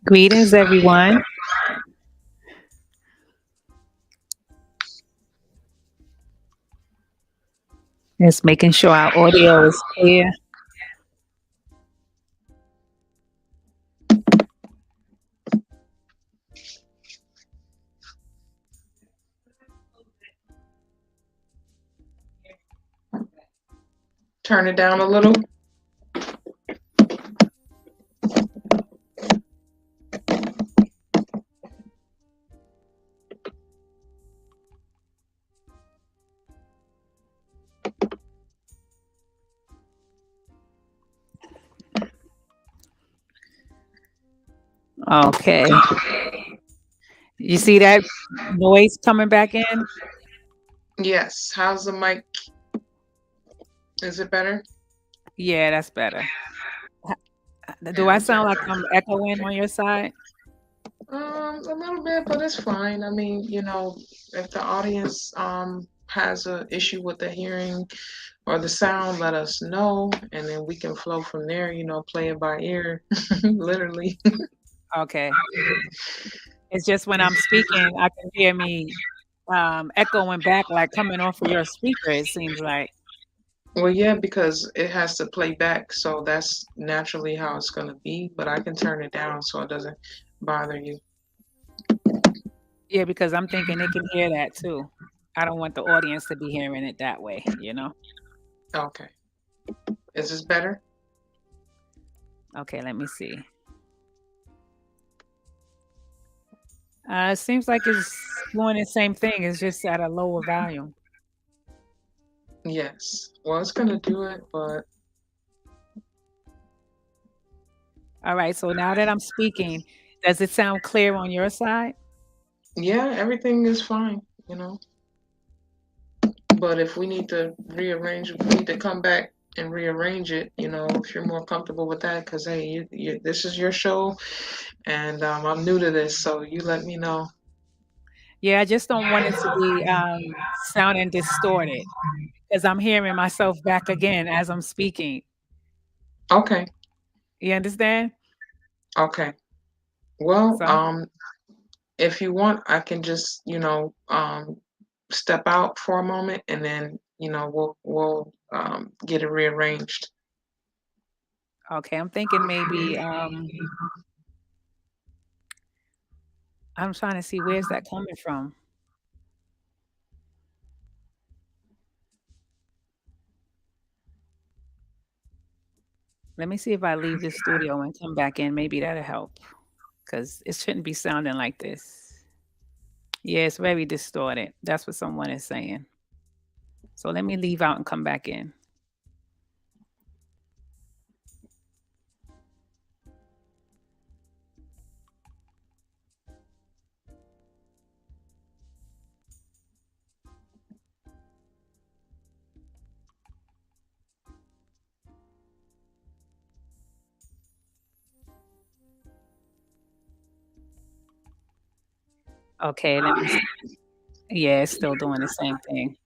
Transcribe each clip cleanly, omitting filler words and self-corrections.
Greetings, everyone. Just making sure our audio is clear. Turn it down a little. Okay. You see that noise coming back in? Yes. How's the mic? Is it better? Yeah, that's better. Do I sound like I'm echoing on your side? A little bit, but it's fine. I mean, if the audience has an issue with the hearing or the sound, let us know, and then we can flow from there. Play it by ear, literally. Okay. It's just when I'm speaking, I can hear me echoing back, like coming off of your speaker, it seems like. Well, yeah, because it has to play back, so that's naturally how it's gonna be. But I can turn it down so it doesn't bother you. Yeah, because I'm thinking they can hear that too. I don't want the audience to be hearing it that way, you know? Okay. Is this better? Okay, let me see. It seems like it's doing the same thing. It's just at a lower volume. Yes. Well, it's gonna do it, but All right, so now that I'm speaking, does it sound clear on your side? yeah, everything is fine, you know. But if we need to rearrange, if we need to come back and rearrange it, you know, if you're more comfortable with that, because hey, this is your show, and I'm new to this, so you let me know. Yeah, I just don't want it to be sounding distorted because I'm hearing myself back again as I'm speaking. Okay, You understand? okay. Well, So, if you want, I can just, step out for a moment, and then, we'll get it rearranged. okay, I'm thinking maybe I'm trying to see where's that coming from. Let me see if I leave this studio and come back in. Maybe that'll help because it shouldn't be sounding like this. Yeah, it's very distorted. That's what someone is saying. So let me leave out and come back in. Okay, let me see. Yeah, it's still doing the same thing.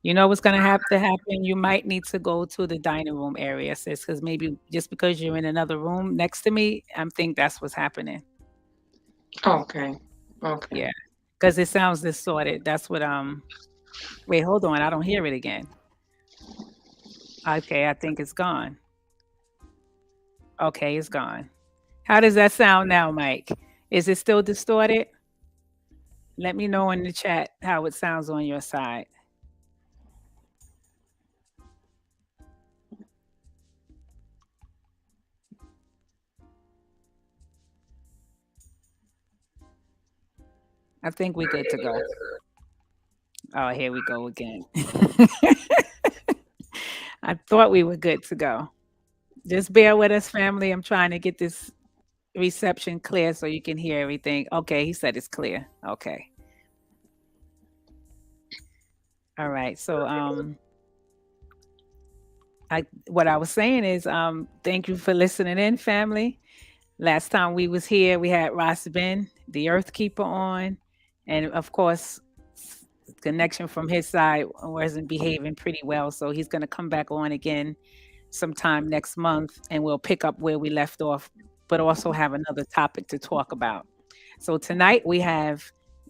You know what's gonna have to happen? You might need to go to the dining room area, sis, because maybe just because you're in another room next to me, I'm think that's what's happening. Okay, okay. Yeah, because it sounds distorted. That's what wait, hold on, I don't hear it again. Okay, I think it's gone. Okay, it's gone. How does that sound now, Mike? Is it still distorted? Let me know in the chat how it sounds on your side. I think we're good to go. Oh, here we go again. I thought we were good to go. Just bear with us, family. I'm trying to get this reception clear so you can hear everything. Okay, he said it's clear. Okay. All right. So I what I was saying is thank you for listening in, family. Last time we was here, we had Ross Ben, the Earth Keeper, on, and of course, connection from his side wasn't behaving pretty well, so he's going to come back on again sometime next month, and we'll pick up where we left off, but also have another topic to talk about. So tonight we have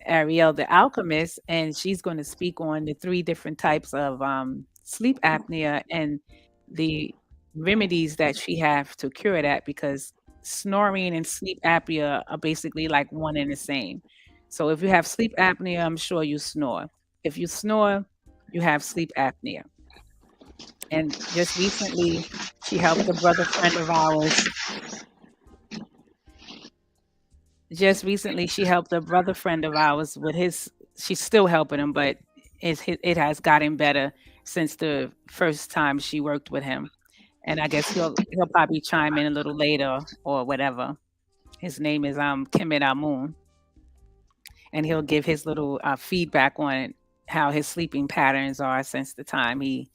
Ariel the Alchemist, and she's going to speak on the three different types of sleep apnea and the remedies that she have to cure that because snoring and sleep apnea are basically like one and the same. So if you have sleep apnea, I'm sure you snore. If you snore, you have sleep apnea. And just recently, she helped a brother friend of ours. Just recently, she helped a brother friend of ours with his. She's still helping him, but it has gotten better since the first time she worked with him. And I guess he'll probably chime in a little later or whatever. His name is Kemet Amun, and he'll give his little feedback on how his sleeping patterns are since the time he,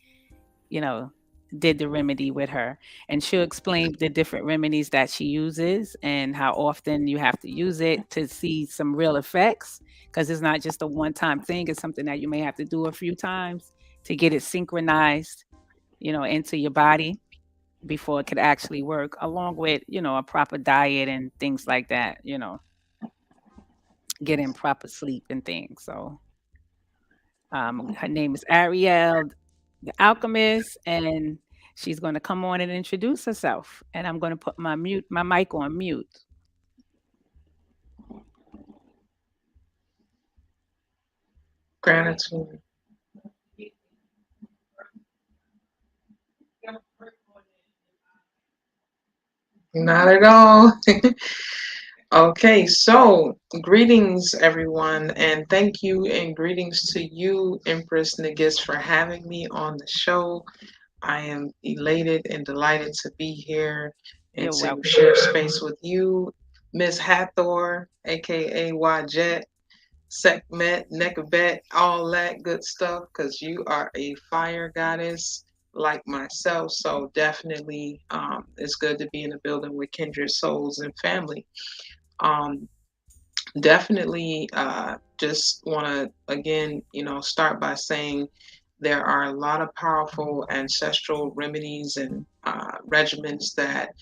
you know, did the remedy with her. And she'll explain the different remedies that she uses and how often you have to use it to see some real effects. Because it's not just a one time thing, it's something that you may have to do a few times to get it synchronized, into your body before it could actually work, along with, a proper diet and things like that, getting proper sleep and things. So her name is Ariel. the alchemist, and she's going to come on and introduce herself. And I'm going to put my mic on mute. Gratitude. Not at all. Okay, so greetings, everyone, and thank you and greetings to you, Empress Nagis, for having me on the show. I am elated and delighted to be here and You're to welcome. share space with you, Miss Hathor, aka Wajet, Sekhmet, Nekabet, all that good stuff, because you are a fire goddess like myself. So definitely, it's good to be in a building with kindred souls and family. Um, Definitely, just want to again, start by saying there are a lot of powerful ancestral remedies and regimens that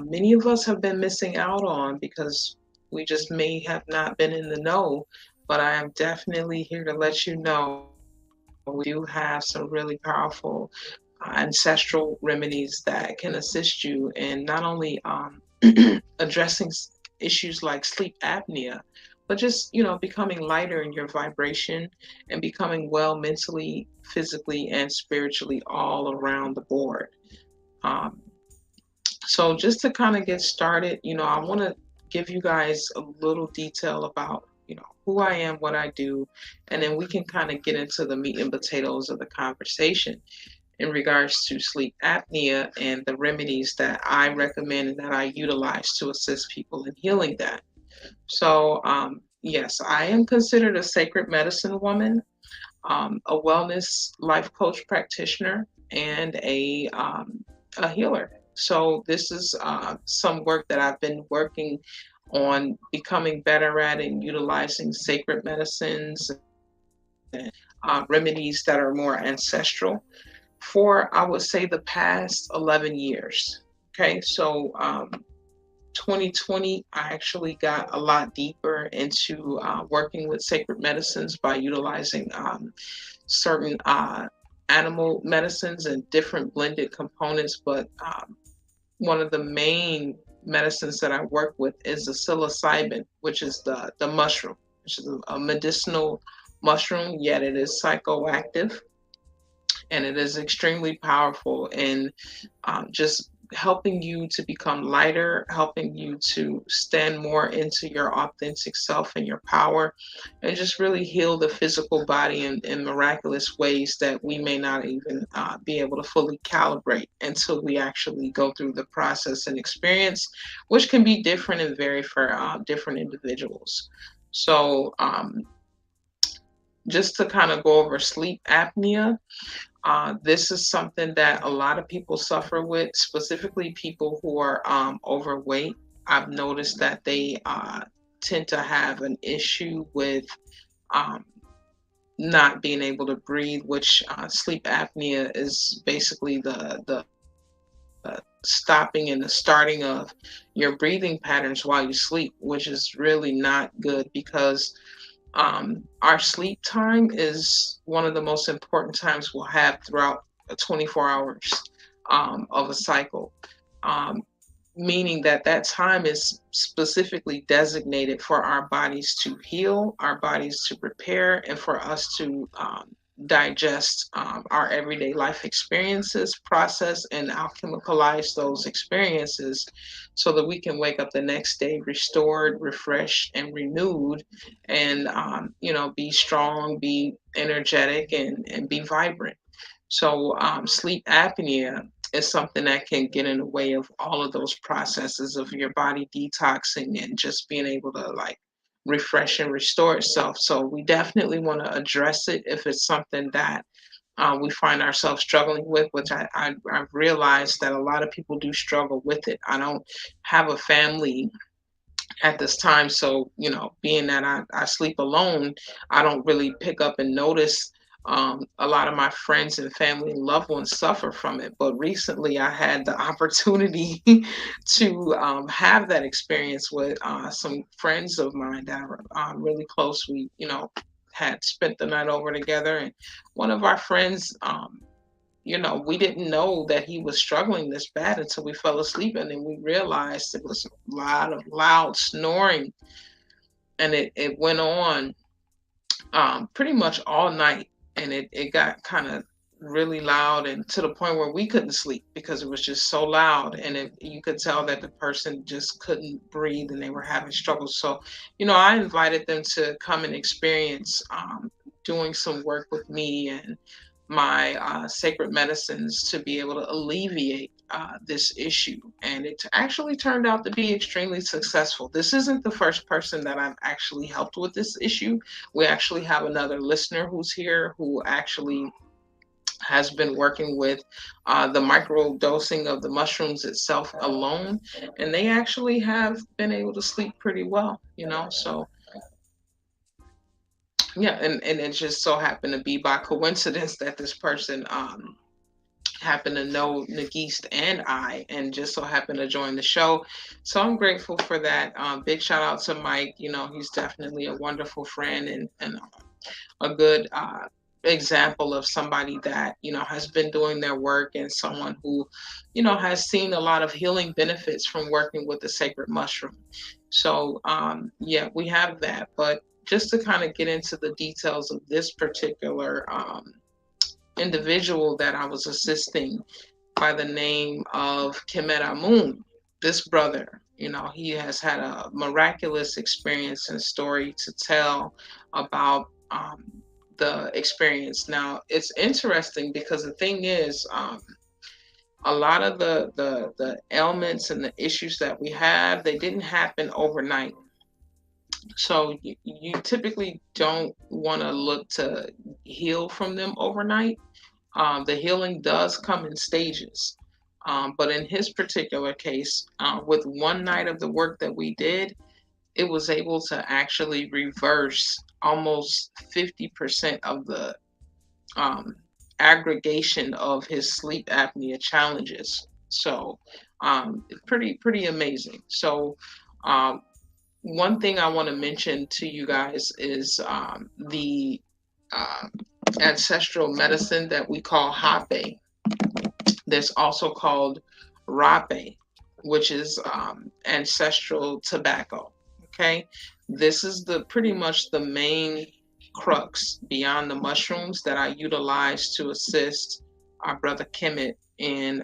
many of us have been missing out on because we just may have not been in the know. But I am definitely here to let you know we do have some really powerful ancestral remedies that can assist you in not only addressing issues like sleep apnea, but just, becoming lighter in your vibration and becoming well mentally, physically, and spiritually all around the board. Um, so, just to kind of get started, I want to give you guys a little detail about, who I am, what I do, and then we can kind of get into the meat and potatoes of the conversation in regards to sleep apnea and the remedies that I recommend and that I utilize to assist people in healing that. So, yes, I am considered a sacred medicine woman, a wellness life coach practitioner, and a healer. So, this is some work that I've been working on becoming better at and utilizing sacred medicines and remedies that are more ancestral for, I would say, the past 11 years. Okay, so 2020, I actually got a lot deeper into working with sacred medicines by utilizing certain animal medicines and different blended components. But one of the main medicines that I work with is the psilocybin, which is the mushroom, which is a medicinal mushroom, yet it is psychoactive and it is extremely powerful in just helping you to become lighter, helping you to stand more into your authentic self and your power, and just really heal the physical body in miraculous ways that we may not even be able to fully calibrate until we actually go through the process and experience, which can be different and vary for different individuals. So, just to kind of go over sleep apnea, this is something that a lot of people suffer with, specifically people who are overweight. I've noticed that they tend to have an issue with um, not being able to breathe, which sleep apnea is basically the stopping and the starting of your breathing patterns while you sleep, which is really not good because our sleep time is one of the most important times we'll have throughout 24 hours of a cycle. Um, Meaning that that time is specifically designated for our bodies to heal, our bodies to prepare, and for us to digest our everyday life experiences, process and alchemicalize those experiences so that we can wake up the next day restored, refreshed, and renewed, and, be strong, be energetic, and be vibrant. So, sleep apnea is something that can get in the way of all of those processes of your body detoxing and just being able to like refresh and restore itself. So, we definitely want to address it if it's something that we find ourselves struggling with, which I've realized that a lot of people do struggle with it. I don't have a family at this time. So, being that I sleep alone, I don't really pick up and notice a lot of my friends and family and loved ones suffer from it. But recently, I had the opportunity to have that experience with some friends of mine that are really close. We, had spent the night over together, and one of our friends we didn't know that he was struggling this bad until we fell asleep, and then we realized it was a lot of loud snoring, and it went on pretty much all night, and it got kind of really loud, and to the point where we couldn't sleep because it was just so loud, and you could tell that the person just couldn't breathe and they were having struggles. So I invited them to come and experience doing some work with me and my sacred medicines to be able to alleviate this issue. And it actually turned out to be extremely successful. This isn't the first person that I've actually helped with this issue. We actually have another listener who's here who actually has been working with the micro dosing of the mushrooms itself alone, and they actually have been able to sleep pretty well. So yeah, and it just so happened to be by coincidence that this person happened to know Nagist and I, and just so happened to join the show. So I'm grateful for that. Big shout out to Mike. He's definitely a wonderful friend, and a good example of somebody that has been doing their work, and someone who has seen a lot of healing benefits from working with the sacred mushroom. So yeah, we have that. But just to kind of get into the details of this particular individual that I was assisting, by the name of Kemet Amun. This brother, he has had a miraculous experience and story to tell about the experience. Now, it's interesting because the thing is, a lot of the ailments and the issues that we have, they didn't happen overnight. So you typically don't want to look to heal from them overnight. The healing does come in stages. But in his particular case, with one night of the work that we did, it was able to actually reverse almost 50% of the um, aggregation of his sleep apnea challenges. So, pretty amazing. So, um, one thing I want to mention to you guys is the uh, ancestral medicine that we call hape. There's also called rape, which is ancestral tobacco. Okay, this is the pretty much the main crux beyond the mushrooms that I utilize to assist our brother Kemet in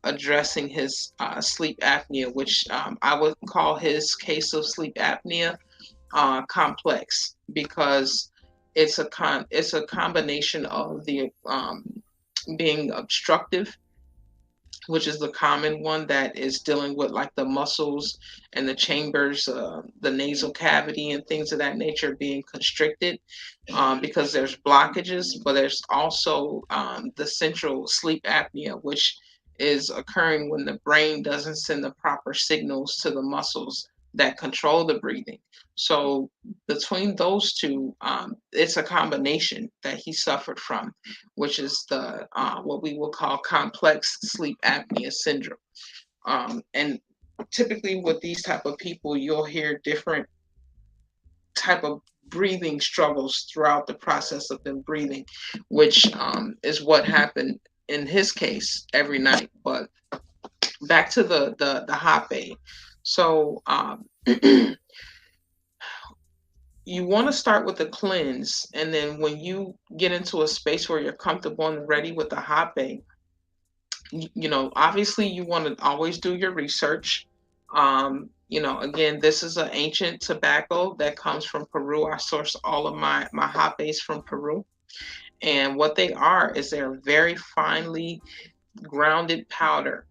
addressing his sleep apnea, which I would call his case of sleep apnea complex, because it's a combination of the being obstructive, which is the common one that is dealing with like the muscles and the chambers, the nasal cavity and things of that nature being constricted because there's blockages. But there's also the central sleep apnea, which is occurring when the brain doesn't send the proper signals to the muscles that control the breathing. So between those two, it's a combination that he suffered from, which is the what we will call complex sleep apnea syndrome. And typically with these type of people, you'll hear different type of breathing struggles throughout the process of them breathing, which is what happened in his case every night. But back to the hape. So you want to start with the cleanse, and then when you get into a space where you're comfortable and ready with the hape, obviously you want to always do your research. Again, this is an ancient tobacco that comes from Peru. I source all of my hapes from Peru. And what they are is they're very finely grounded powder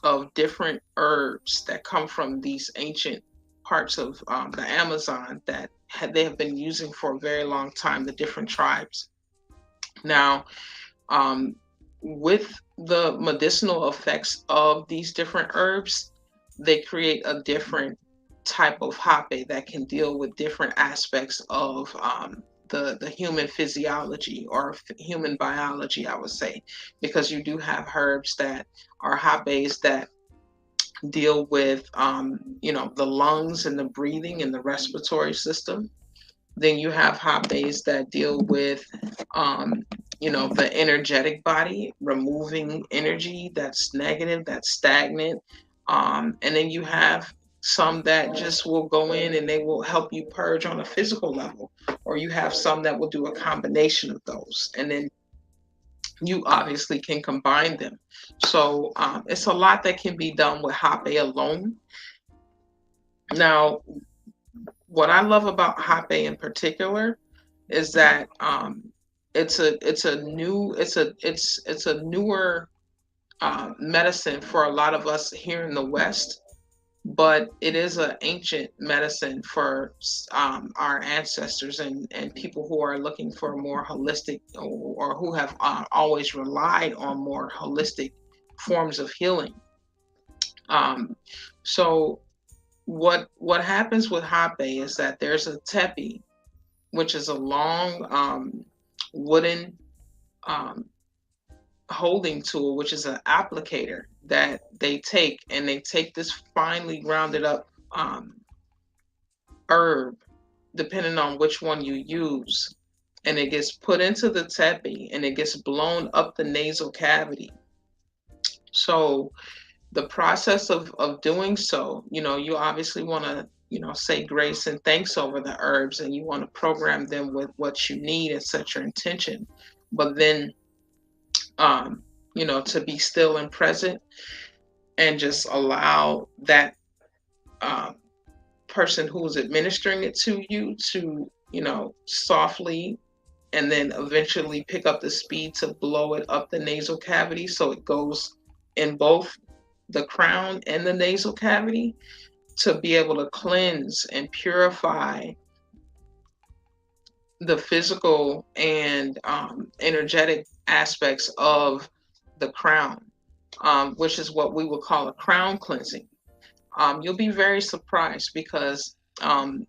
of different herbs that come from these ancient parts of the Amazon that they have been using for a very long time, the different tribes. Now, um, with the medicinal effects of these different herbs, they create a different type of hape that can deal with different aspects of the human physiology or human biology, I would say, because you do have herbs that are hapes that deal with the lungs and the breathing and the respiratory system. Then you have hapes that deal with the energetic body, removing energy that's negative, that's stagnant. And then you have some that just will go in and they will help you purge on a physical level, or you have some that will do a combination of those. And then you obviously can combine them. So it's a lot that can be done with Hape alone. Now, what I love about Hape in particular is that it's a newer medicine for a lot of us here in the West, but it is an ancient medicine for our ancestors and people who are looking for a more holistic, or who have always relied on more holistic forms of healing. Um, so what happens with Hape is that there's a tepi, which is a long wooden um, holding tool, which is an applicator that they take this finely grounded up herb, depending on which one you use, and it gets put into the tepi and it gets blown up the nasal cavity. So the process of doing so, you obviously want to, say grace and thanks over the herbs, and you want to program them with what you need and set your intention. But then, um, to be still and present and just allow that um, person who's administering it to you to, softly and then eventually pick up the speed to blow it up the nasal cavity so it goes in both the crown and the nasal cavity, to be able to cleanse and purify the physical and energetic aspects of the crown, which is what we would call a crown cleansing. You'll be very surprised because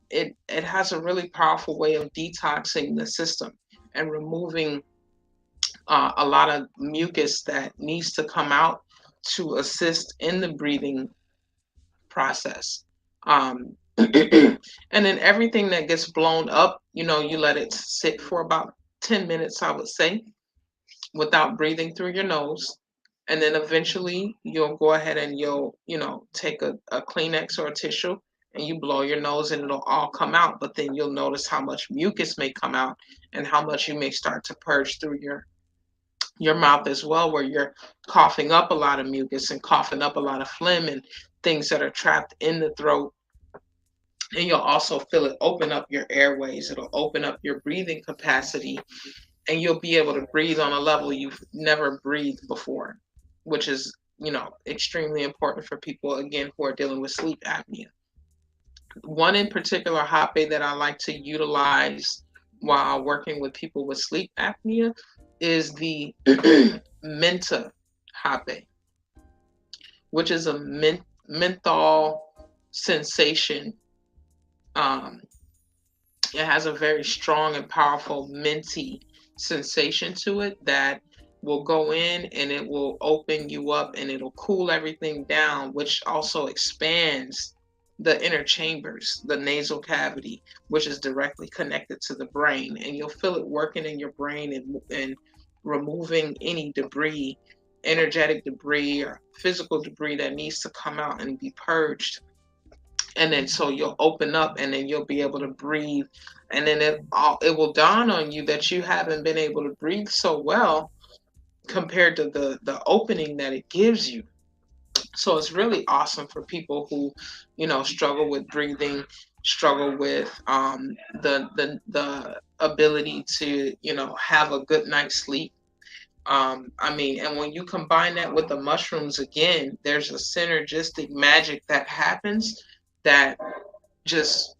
it has a really powerful way of detoxing the system and removing a lot of mucus that needs to come out to assist in the breathing process. And then everything that gets blown up, you let it sit for about 10 minutes, I would say, without breathing through your nose. And then eventually you'll go ahead and you'll, take a Kleenex or a tissue and you blow your nose and it'll all come out. But then you'll notice how much mucus may come out and how much you may start to purge through your mouth as well, where you're coughing up a lot of mucus and coughing up a lot of phlegm and things that are trapped in the throat. And you'll also feel it open up your airways. It'll open up your breathing capacity, and you'll be able to breathe on a level you've never breathed before, which is, extremely important for people, again, who are dealing with sleep apnea. One in particular hotbed that I like to utilize while working with people with sleep apnea is the menta hotbed, which is a menthol sensation. Um, it has a very strong and powerful minty sensation to it that will go in and it will open you up and it'll cool everything down, which also expands the inner chambers, the nasal cavity, which is directly connected to the brain. And you'll feel it working in your brain and removing any debris, energetic debris or physical debris that needs to come out and be purged. And then so you'll open up and then you'll be able to breathe, and then it will dawn on you that you haven't been able to breathe so well compared to the opening that it gives you. So it's really awesome for people who, struggle with breathing, struggle with the ability to, have a good night's sleep. And when you combine that with the mushrooms, again, there's a synergistic magic that happens that just,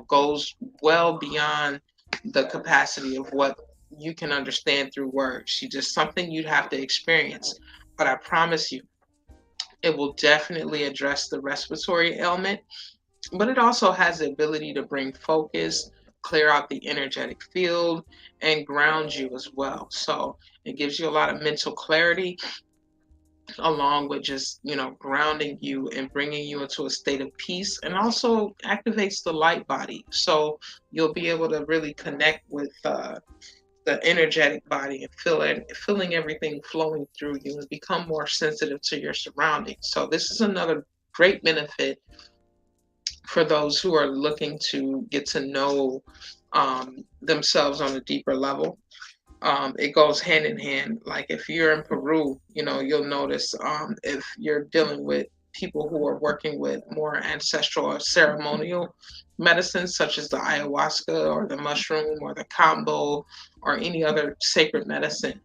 goes well beyond the capacity of what you can understand through words. You just something you'd have to experience. But I promise you, it will definitely address the respiratory ailment, but it also has the ability to bring focus, clear out the energetic field, and ground you as well. So it gives you a lot of mental clarity, along with just, grounding you and bringing you into a state of peace, and also activates the light body. So you'll be able to really connect with the energetic body and feeling everything flowing through you and become more sensitive to your surroundings. So this is another great benefit for those who are looking to get to know themselves on a deeper level. It goes hand in hand. Like if you're in Peru, you'll notice if you're dealing with people who are working with more ancestral or ceremonial medicines, such as the ayahuasca or the mushroom or the kambo or any other sacred medicine,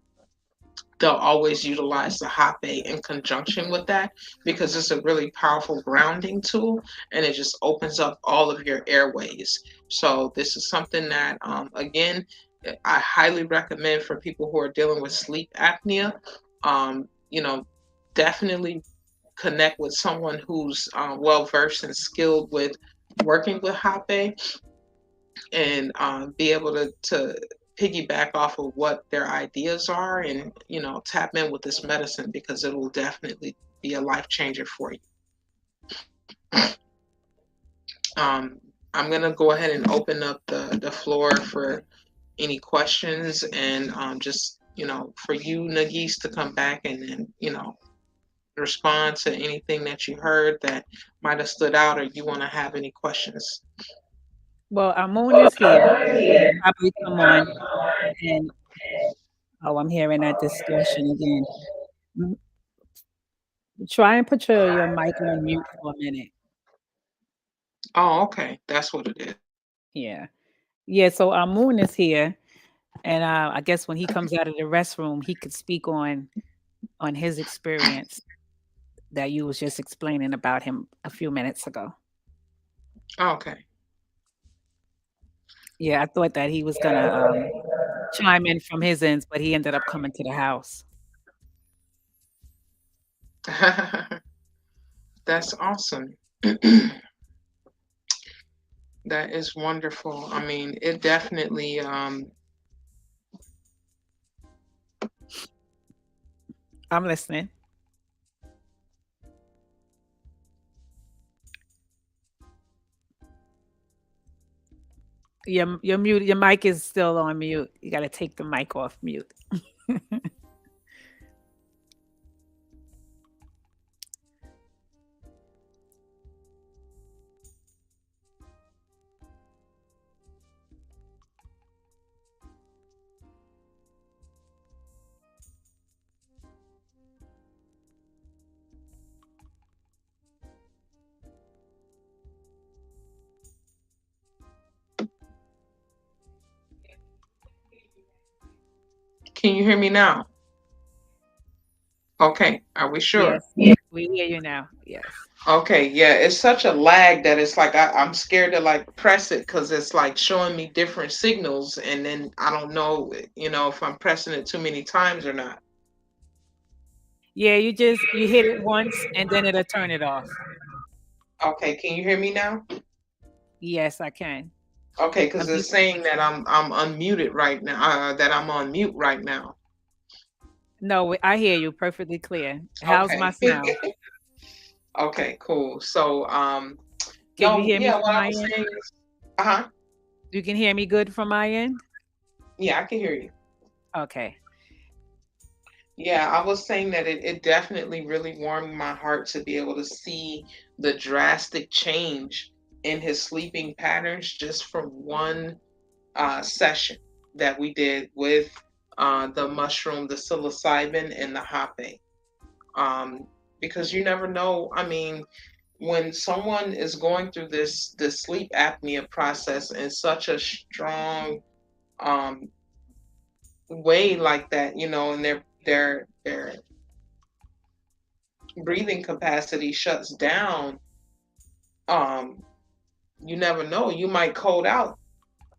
they'll always utilize the hape in conjunction with that because it's a really powerful grounding tool and it just opens up all of your airways. So this is something that, again, I highly recommend for people who are dealing with sleep apnea. Um, you know, definitely connect with someone who's well versed and skilled with working with hape and be able to piggyback off of what their ideas are and tap in with this medicine because it will definitely be a life changer for you. I'm gonna go ahead and open up the floor for any questions and just for you Nagis to come back and then respond to anything that you heard that might have stood out or you want to have any questions. Well, our moon is here. He'll probably come on and oh, I'm hearing that distortion again. Mm, Try and put your mic on mute for a minute. Oh, okay, that's what it is. Yeah. Yeah, so our moon is here. And I guess when he comes out of the restroom, he could speak on his experience that you was just explaining about him a few minutes ago. Okay. Yeah, I thought that he was gonna chime in from his ends, but he ended up coming to the house. That's awesome. That is wonderful. I mean, it definitely I'm listening. Your mute. Your mic is still on mute. You got to take the mic off mute. can you hear me now? Okay, are we sure? Yes, we hear you now. Yes. Okay, yeah, it's such a lag that it's like I'm scared to like press it because it's like showing me different signals, and then I don't know, if I'm pressing it too many times or not. Yeah, you hit it once and then it'll turn it off. Okay, can you hear me now? Yes, I can. Okay, because You, it's saying that I'm unmuted right now, that I'm on mute right now. no, I hear you perfectly clear. How's my Okay. sound? Okay, cool. So, Can you no, hear me yeah, from what I my was end? saying is, uh-huh, You can hear me good from my end? yeah, I can hear you. Okay. Yeah, I was saying that it definitely really warmed my heart to be able to see the drastic change in his sleeping patterns just from one session that we did with the mushroom, the psilocybin, and the hape. Um, because you never know. I mean, when someone is going through this sleep apnea process in such a strong um, way like that, and their breathing capacity shuts down, um, you never know. You might code out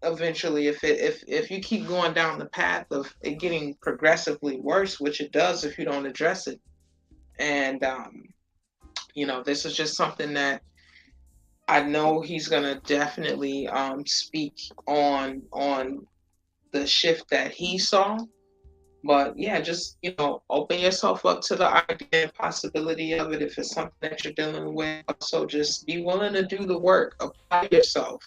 eventually if you keep going down the path of it getting progressively worse, which it does if you don't address it. And this is just something that I know he's gonna definitely speak on the shift that he saw. But yeah, just open yourself up to the idea and possibility of it if it's something that you're dealing with. Also, just be willing to do the work, apply yourself,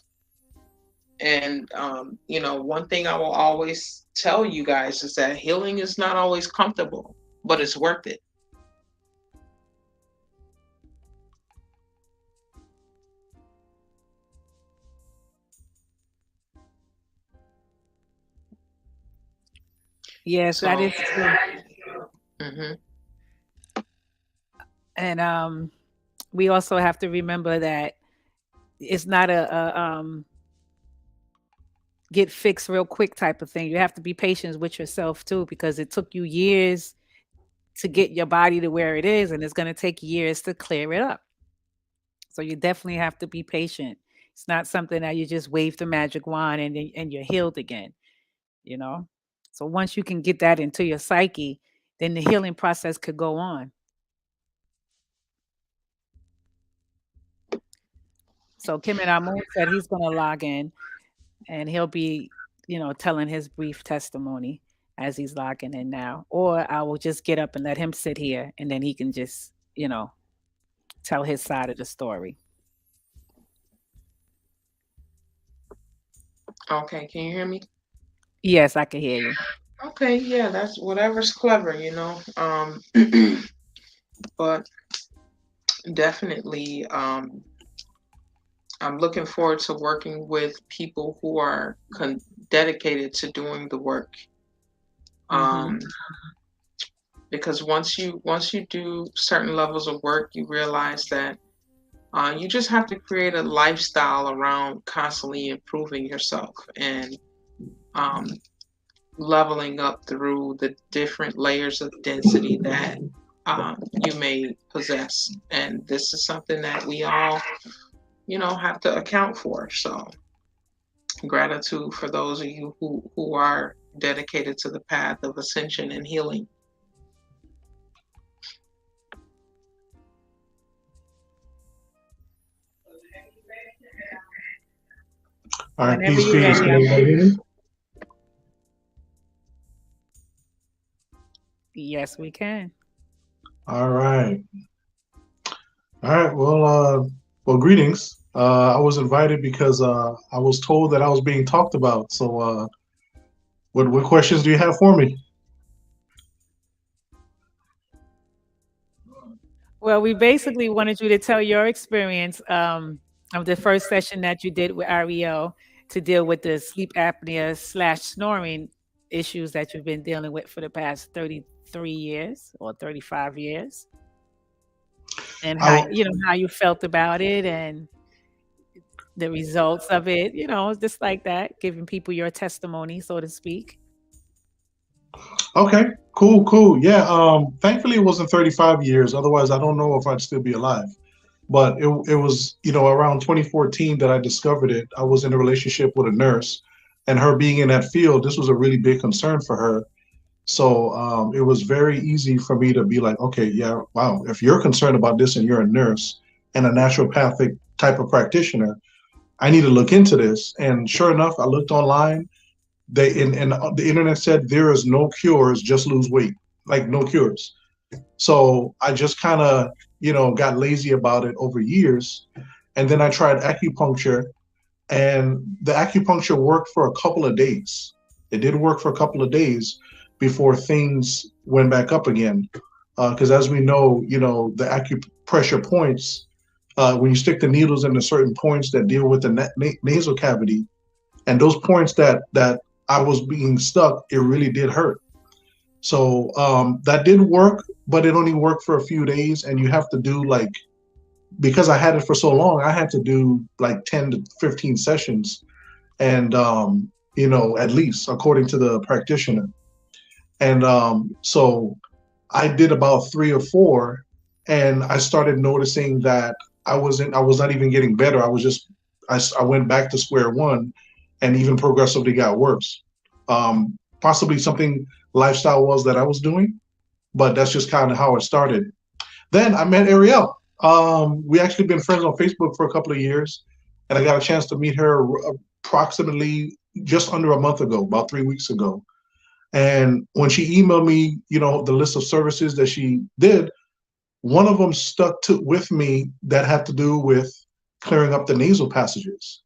And one thing I will always tell you guys is that healing is not always comfortable, but it's worth it. Yes, that So, is true. mhm. And we also have to remember that it's not a get fixed real quick type of thing. You have to be patient with yourself too, because it took you years to get your body to where it is, and it's going to take years to clear it up. So you definitely have to be patient. It's not something that you just wave the magic wand and you're healed again, you know? So once you can get that into your psyche, then the healing process could go on. So Kim and Amun said he's going to log in and he'll be, telling his brief testimony as he's logging in now. Or I will just get up and let him sit here and then he can just, tell his side of the story. Okay, can you hear me? Yes, I can hear you. Okay, yeah, that's whatever's clever, but definitely, I'm looking forward to working with people who are dedicated to doing the work. Hmm. Um, because once you do certain levels of work, you realize that you just have to create a lifestyle around constantly improving yourself and um, leveling up through the different layers of density that you may possess. And this is something that we all, have to account for. So gratitude for those of you who are dedicated to the path of ascension and healing. All right, Whenever peace, you're peace. ready, Can I'm. everybody hear me? Yes, we can. All right. All right. Well, greetings. I was invited because I was told that I was being talked about. So, what questions do you have for me? Well, we basically wanted you to tell your experience of the first session that you did with Ariel to deal with the sleep apnea slash snoring issues that you've been dealing with for the past 33 years or 35 years, and I, how you felt about it and the results of it, just like that, giving people your testimony, so to speak. okay, cool, cool. Yeah. Thankfully, it wasn't 35 years. Otherwise, I don't know if I'd still be alive. But it was, around 2014 that I discovered it. I was in a relationship with a nurse, and her being in that field, this was a really big concern for her. So it was very easy for me to be like, okay, yeah, wow, if you're concerned about this and you're a nurse and a naturopathic type of practitioner, I need to look into this. And sure enough, I looked online. And the internet said there is no cures, just lose weight, like no cures. So I just kind of, got lazy about it over years. And then I tried acupuncture, and the acupuncture worked for a couple of days. It did work for a couple of days before things went back up again. Because as we know, the acupressure points, when you stick the needles into certain points that deal with the nasal cavity, and those points that I was being stuck, it really did hurt. So that did work, but it only worked for a few days, and you have to do like, because I had it for so long, I had to do like 10 to 15 sessions, and at least according to the practitioner. And so I did about 3 or 4, and I started noticing that I was not even getting better. I went back to square one, and even progressively got worse. Possibly something lifestyle was that I was doing, but that's just kind of how it started. Then I met Ariel. We actually been friends on Facebook for a couple of years, and I got a chance to meet her approximately just under a month ago, about 3 weeks ago. And when she emailed me, the list of services that she did, one of them stuck to with me that had to do with clearing up the nasal passages.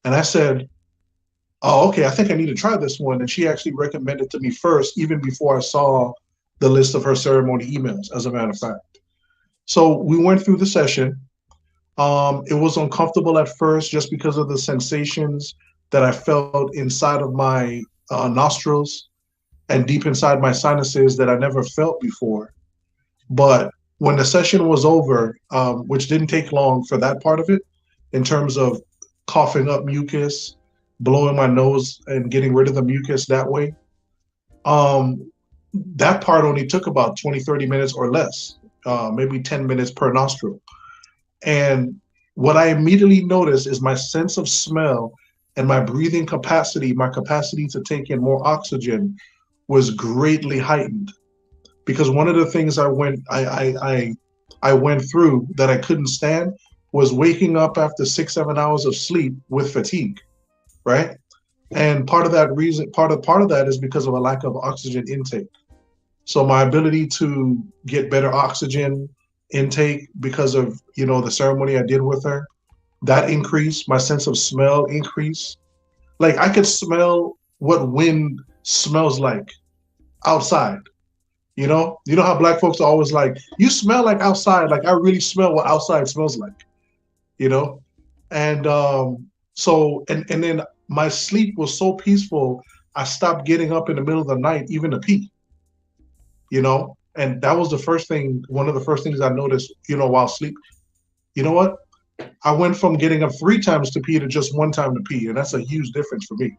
And I said, oh, okay, I think I need to try this one. And she actually recommended to me first, even before I saw the list of her ceremony emails, as a matter of fact. So we went through the session. It was uncomfortable at first just because of the sensations that I felt inside of my nostrils and deep inside my sinuses that I never felt before. But when the session was over, which didn't take long for that part of it, in terms of coughing up mucus, blowing my nose and getting rid of the mucus that way, um, that part only took about 20, 30 minutes or less, maybe 10 minutes per nostril. And what I immediately noticed is my sense of smell and my breathing capacity, my capacity to take in more oxygen was greatly heightened. Because one of the things I went through that I couldn't stand was waking up after 6, 7 hours of sleep with fatigue, right? And part of that is because of a lack of oxygen intake. So my ability to get better oxygen intake because of the ceremony I did with her, that increased. My sense of smell increased. Like I could smell what wind smells like outside. You know how black folks are always like, you smell like outside. Like I really smell what outside smells like. You know, and and then my sleep was so peaceful. I stopped getting up in the middle of the night even to pee. And that was the first thing. One of the first things I noticed. While sleep. You know what? I went from getting up 3 times to pee to just 1 time to pee, and that's a huge difference for me.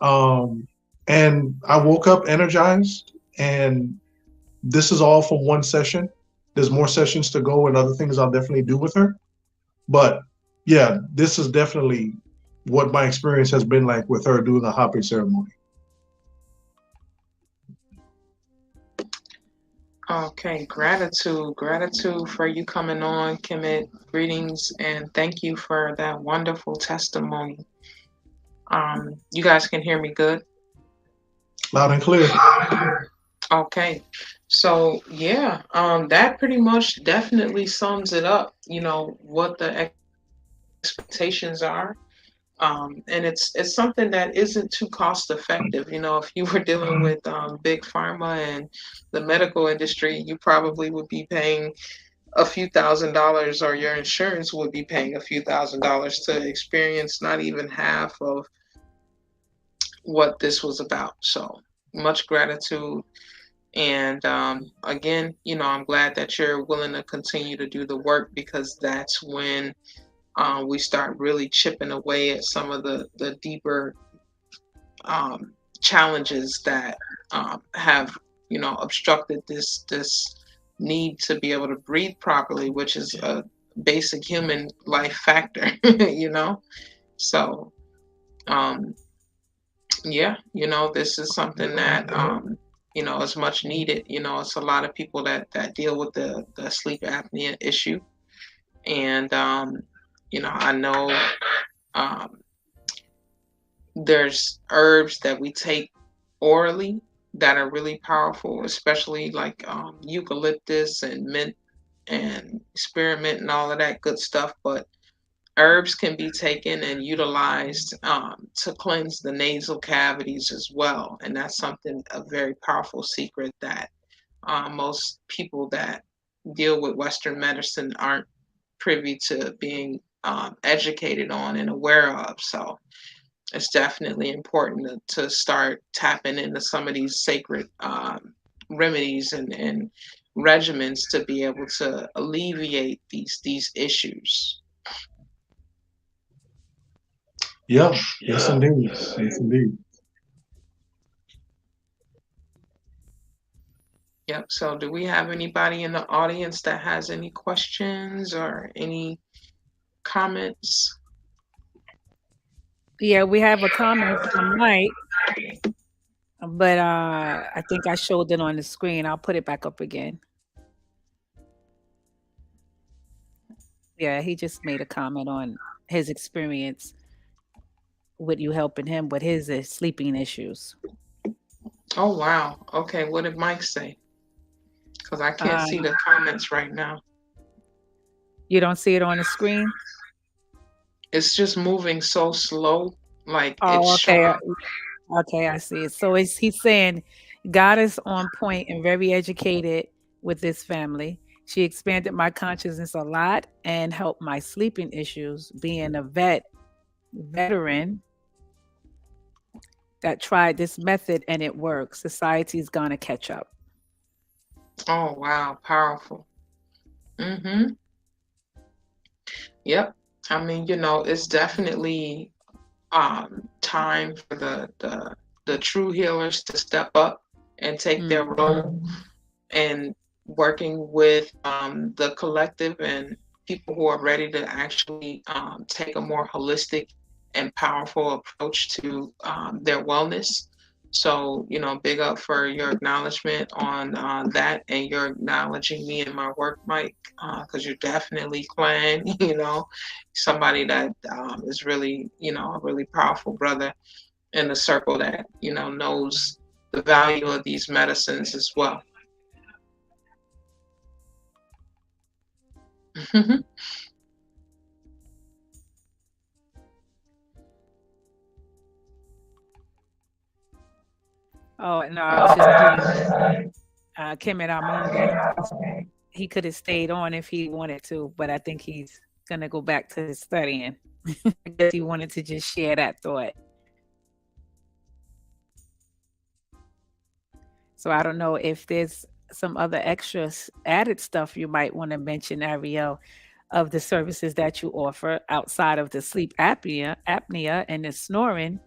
Um, and I woke up energized, and this is all from one session. There's more sessions to go and other things I'll definitely do with her. But yeah, this is definitely what my experience has been like with her doing the hopping ceremony. Okay, gratitude for you coming on, Kemet. Greetings and thank you for that wonderful testimony. You guys can hear me good? Loud and clear. Okay. So yeah, that pretty much definitely sums it up, what the expectations are. And it's something that isn't too cost effective. If you were dealing with big pharma and the medical industry, you probably would be paying a few $1,000s, or your insurance would be paying a few $1,000s to experience not even half of what this was about. So much gratitude. And again, I'm glad that you're willing to continue to do the work, because that's when we start really chipping away at some of the deeper challenges that have obstructed this need to be able to breathe properly, which is a basic human life factor. So um, yeah, this is something that is much needed. It's a lot of people that deal with the sleep apnea issue, and I know um, there's herbs that we take orally that are really powerful, especially like eucalyptus and mint and spearmint and all of that good stuff. But herbs can be taken and utilized to cleanse the nasal cavities as well. And that's a very powerful secret that most people that deal with Western medicine aren't privy to being educated on and aware of. So it's definitely important to start tapping into some of these sacred remedies and regimens to be able to alleviate these issues. Yeah, yes indeed. Yes indeed. Yep. So do we have anybody in the audience that has any questions or any comments? Yeah, we have a comment from Mike, but I think I showed it on the screen. I'll put it back up again. Yeah, he just made a comment on his experience with you helping him with his sleeping issues. Oh, wow. Okay. What did Mike say? Because I can't Uh, see the comments right now. you don't see it on the screen? It's just moving so slow. Like it's Oh, showing okay. up. Okay, I see it. So he's saying God is on point and very educated with this family. She expanded my consciousness a lot and helped my sleeping issues. Being a veteran that tried this method and it works. Society's gonna catch up. Oh wow, powerful. Mm-hmm. Yep. I mean, it's definitely time for the true healers to step up and take their Mm. role and working with the collective and people who are ready to actually take a more holistic and powerful approach to their wellness. So, big up for your acknowledgement on that, and you're acknowledging me and my work, Mike, because you're definitely clan, somebody that is really, a really powerful brother in the circle that, knows the value of these medicines as well. Oh no, I was just telling Kim and Amon that he could have stayed on if he wanted to, but I think he's gonna go back to his studying. I guess he wanted to just share that thought. So I don't know if there's some other extras added stuff you might want to mention, Ariel, of the services that you offer outside of the sleep apnea and the snoring.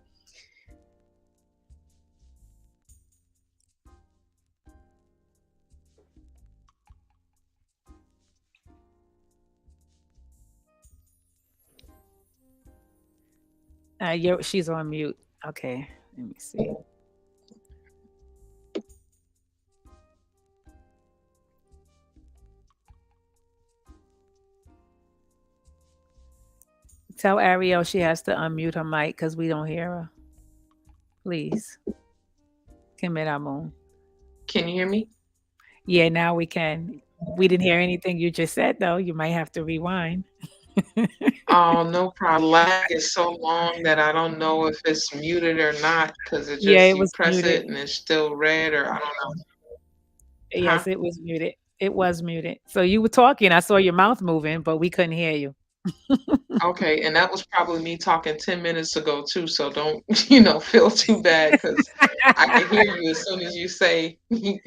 She's on mute. Okay, let me see. Tell Ariel she has to unmute her mic because we don't hear her. Please. Kim and Amon. Can you hear me? Yeah, now we can. We didn't hear anything you just said though. You might have to rewind. Oh, no problem. Lag is so long that I don't know if it's muted or not because it Yeah, just it you was press muted. it and it's still red, or I don't know. Huh? Yes, it was muted. It was muted. So you were talking. I saw your mouth moving, but we couldn't hear you. Okay, and that was probably me talking 10 minutes ago too, so don't, feel too bad because I can hear you as soon as you say, you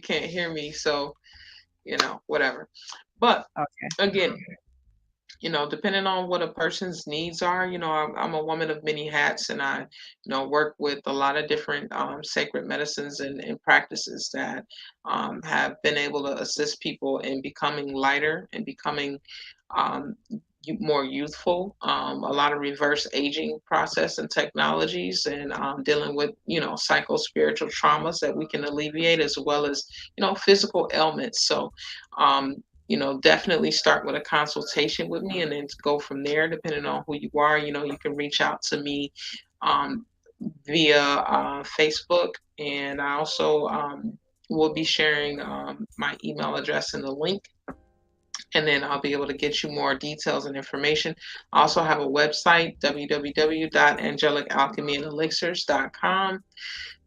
can't hear me. So, whatever. But Okay. again, depending on what a person's needs are, I'm a woman of many hats, and I, work with a lot of different sacred medicines and practices that have been able to assist people in becoming lighter and becoming um, more youthful. A lot of reverse aging process and technologies, and dealing with, psycho spiritual traumas that we can alleviate, as well as, physical ailments. So, definitely start with a consultation with me and then go from there, depending on who you are. You can reach out to me um, via Facebook, and I also will be sharing my email address in the link, and then I'll be able to get you more details and information. I also have a website, www.angelicalchemyandelixirs.com.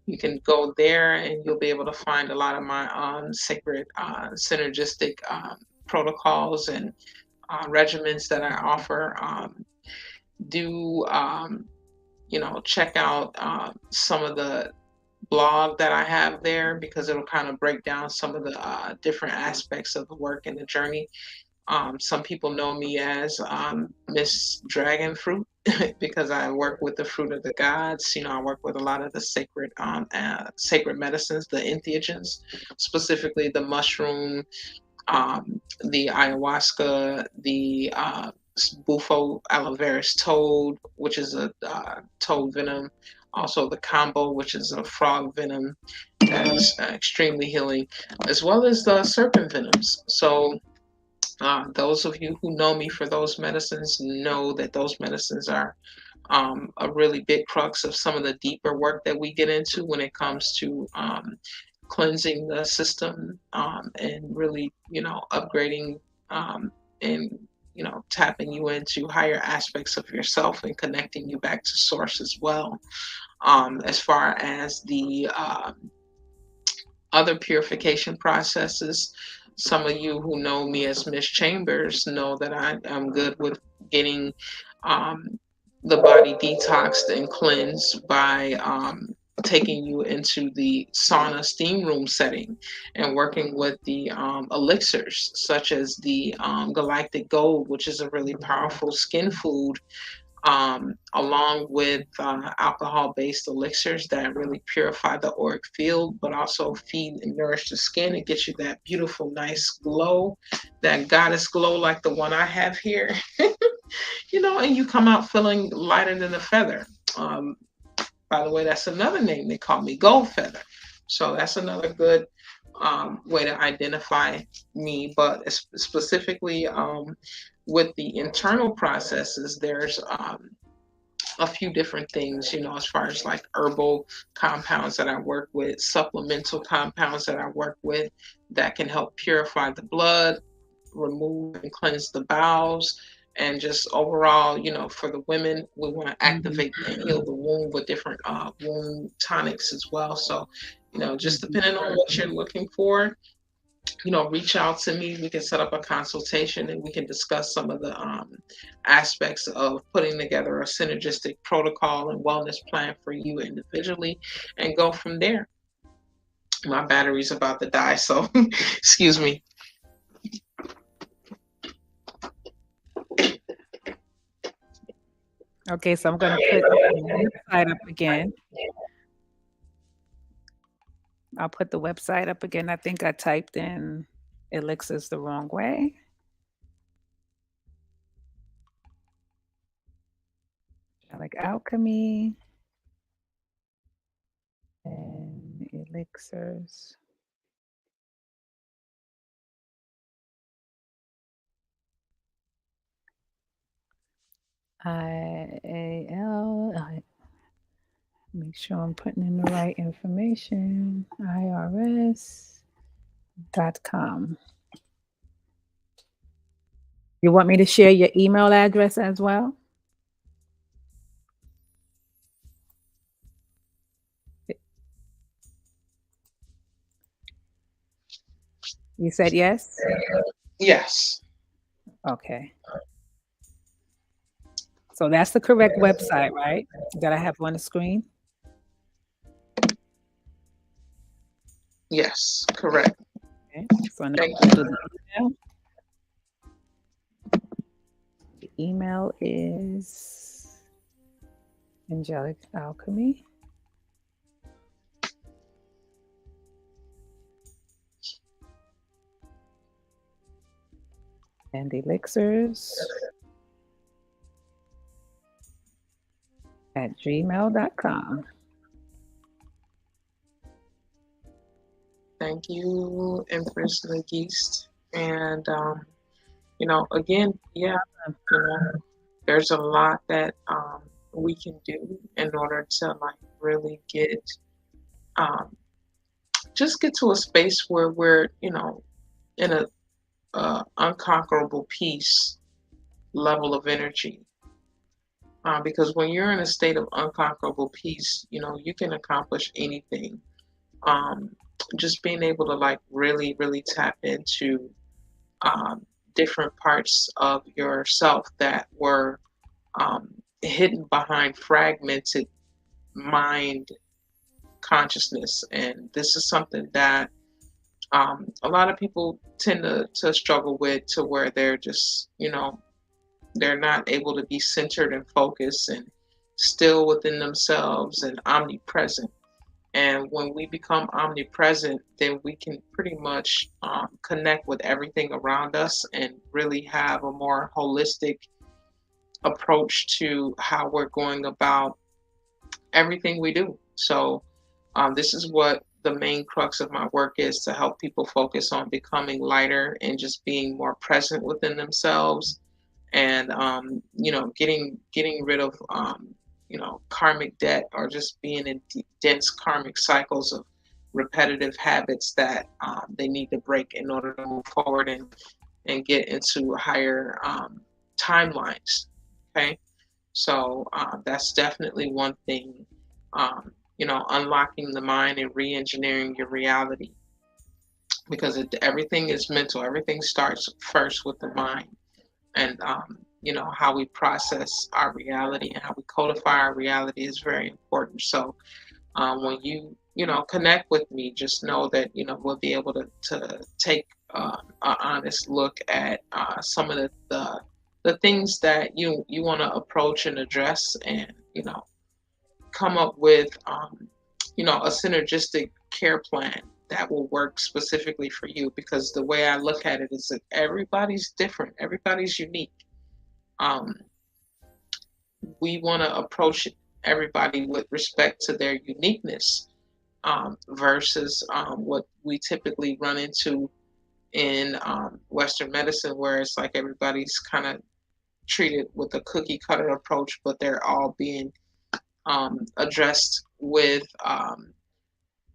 You can go there and you'll be able to find a lot of my sacred synergistic protocols and regimens that I offer. Do check out some of the blog that I have there, because it'll kind of break down some of the different aspects of the work and the journey. Some people know me as Miss Dragon Fruit because I work with the fruit of the gods. I work with a lot of the sacred medicines, the entheogens, specifically the mushroom, the ayahuasca, the bufo aloe veris toad, which is a toad venom. Also, the combo, which is a frog venom that's extremely healing, as well as the serpent venoms. So, those of you who know me for those medicines know that those medicines are a really big crux of some of the deeper work that we get into when it comes to cleansing the system, and really, upgrading, and tapping you into higher aspects of yourself and connecting you back to source as well. As far as the other purification processes, some of you who know me as Miss Chambers know that I am good with getting the body detoxed and cleansed by taking you into the sauna steam room setting and working with the elixirs, such as the galactic gold, which is a really powerful skin food, along with alcohol-based elixirs that really purify the auric field, but also feed and nourish the skin and get you that beautiful, nice glow, that goddess glow like the one I have here. And you come out feeling lighter than a feather. By the way, that's another name they call me, Gold Feather. So that's another good way to identify me. But specifically with the internal processes, there's a few different things, as far as like herbal compounds that I work with, supplemental compounds that I work with that can help purify the blood, remove and cleanse the bowels, and just overall, for the women, we want to activate and heal the womb with different womb tonics as well. So, just depending on what you're looking for, reach out to me. We can set up a consultation and we can discuss some of the aspects of putting together a synergistic protocol and wellness plan for you individually and go from there. My battery's about to die, so excuse me. Okay, so I'm going to put the website up again. I'll put the website up again. I think I typed in elixirs the wrong way. Like alchemy and elixirs. Make sure I'm putting in the right information. IRS.com. You want me to share your email address as well? You said yes? Yes. Okay. So that's the correct website, right? That I have on the screen? Yes, correct. Okay. So now I'm going to do the email. The email is Angelic Alchemy. And elixirs at gmail.com. Thank you, Empress Nagist. And, again, there's a lot that we can do in order to really just get to a space where we're, in a unconquerable peace level of energy. Because when you're in a state of unconquerable peace, you can accomplish anything. Just being able to really, really tap into different parts of yourself that were hidden behind fragmented mind consciousness. And this is something that a lot of people tend to struggle with, to where they're just, they're not able to be centered and focused and still within themselves and omnipresent. And when we become omnipresent, then we can pretty much connect with everything around us and really have a more holistic approach to how we're going about everything we do. So this is what the main crux of my work is, to help people focus on becoming lighter and just being more present within themselves, and getting rid of karmic debt, or just being in dense karmic cycles of repetitive habits that they need to break in order to move forward and get into higher timelines. Okay, so that's definitely one thing. Unlocking the mind and re-engineering your reality, because everything is mental. Everything starts first with the mind, and how we process our reality and how we codify our reality is very important. So when you connect with me, just know that we'll be able to take an honest look at some of the things that you want to approach and address, and come up with a synergistic care plan that will work specifically for you. Because the way I look at it is that everybody's different, everybody's unique. um, we want to approach everybody with respect to their uniqueness, versus what we typically run into in Western medicine, where it's like everybody's kind of treated with a cookie cutter approach, but they're all being addressed with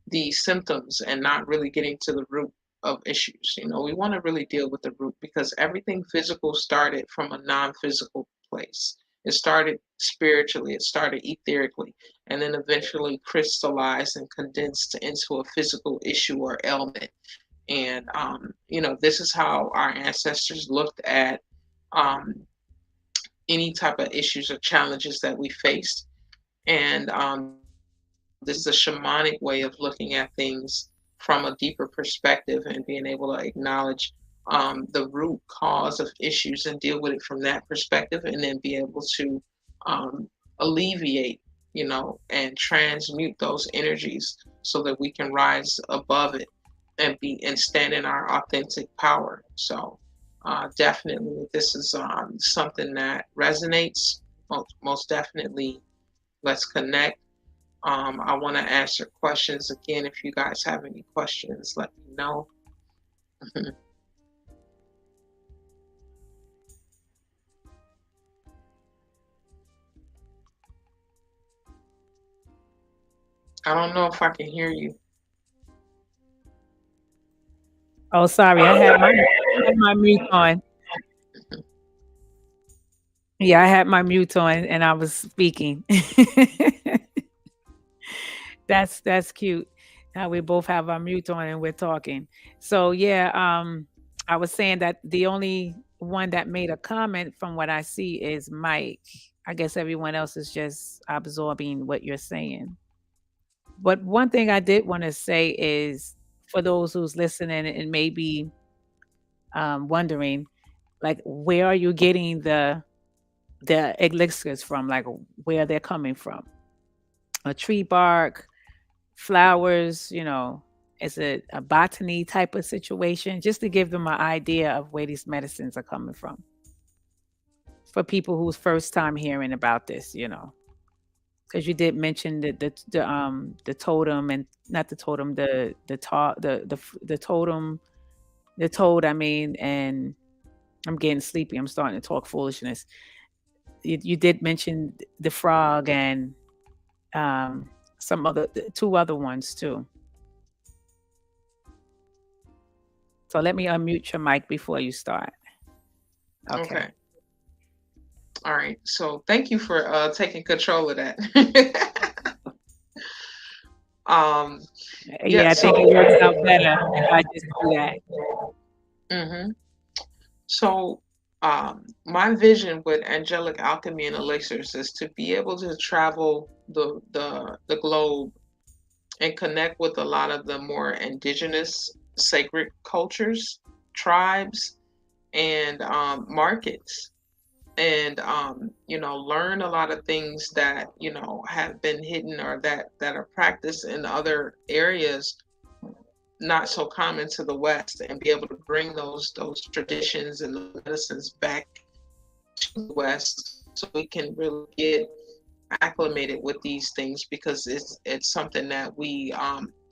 the symptoms and not really getting to the root of issues. We want to really deal with the root, because everything physical started from a non-physical place. It started spiritually, it started etherically, and then eventually crystallized and condensed into a physical issue or ailment. And this is how our ancestors looked at um, any type of issues or challenges that we faced. And this is a shamanic way of looking at things from a deeper perspective, and being able to acknowledge the root cause of issues and deal with it from that perspective, and then be able to um, alleviate, and transmute those energies so that we can rise above it and stand in our authentic power. So definitely, this is something that resonates. Most definitely, let's connect. I want to answer questions again. If you guys have any questions, let me know. I don't know if I can hear you. Oh, sorry, I had my mute on. Yeah, I had my mute on and I was speaking. That's cute. How we both have our mute on and we're talking. So yeah, I was saying that the only one that made a comment from what I see is Mike. I guess everyone else is just absorbing what you're saying. But one thing I did want to say is for those who's listening and maybe wondering, like, where are you getting the elixirs from? Like, where they're coming from? A tree bark, flowers, is it a botany type of situation? Just to give them an idea of where these medicines are coming from for people who's first time hearing about this. Because you did mention the totem, and not the totem, the totem, the toad. I mean, and I'm getting sleepy. I'm starting to talk foolishness. You did mention the frog and um, some other two other ones too. So let me unmute your mic before you start. Okay. Okay. All right. So thank you for taking control of that. um, yeah. Yeah, I think it works out better if I just do that. Mhm. So, my vision with angelic alchemy and elixirs is to be able to travel the globe and connect with a lot of the more indigenous sacred cultures, tribes, and markets, and learn a lot of things that have been hidden, or that are practiced in other areas not so common to the West, and be able to bring those traditions and the medicines back to the West, so we can really get acclimated with these things, because it's something that we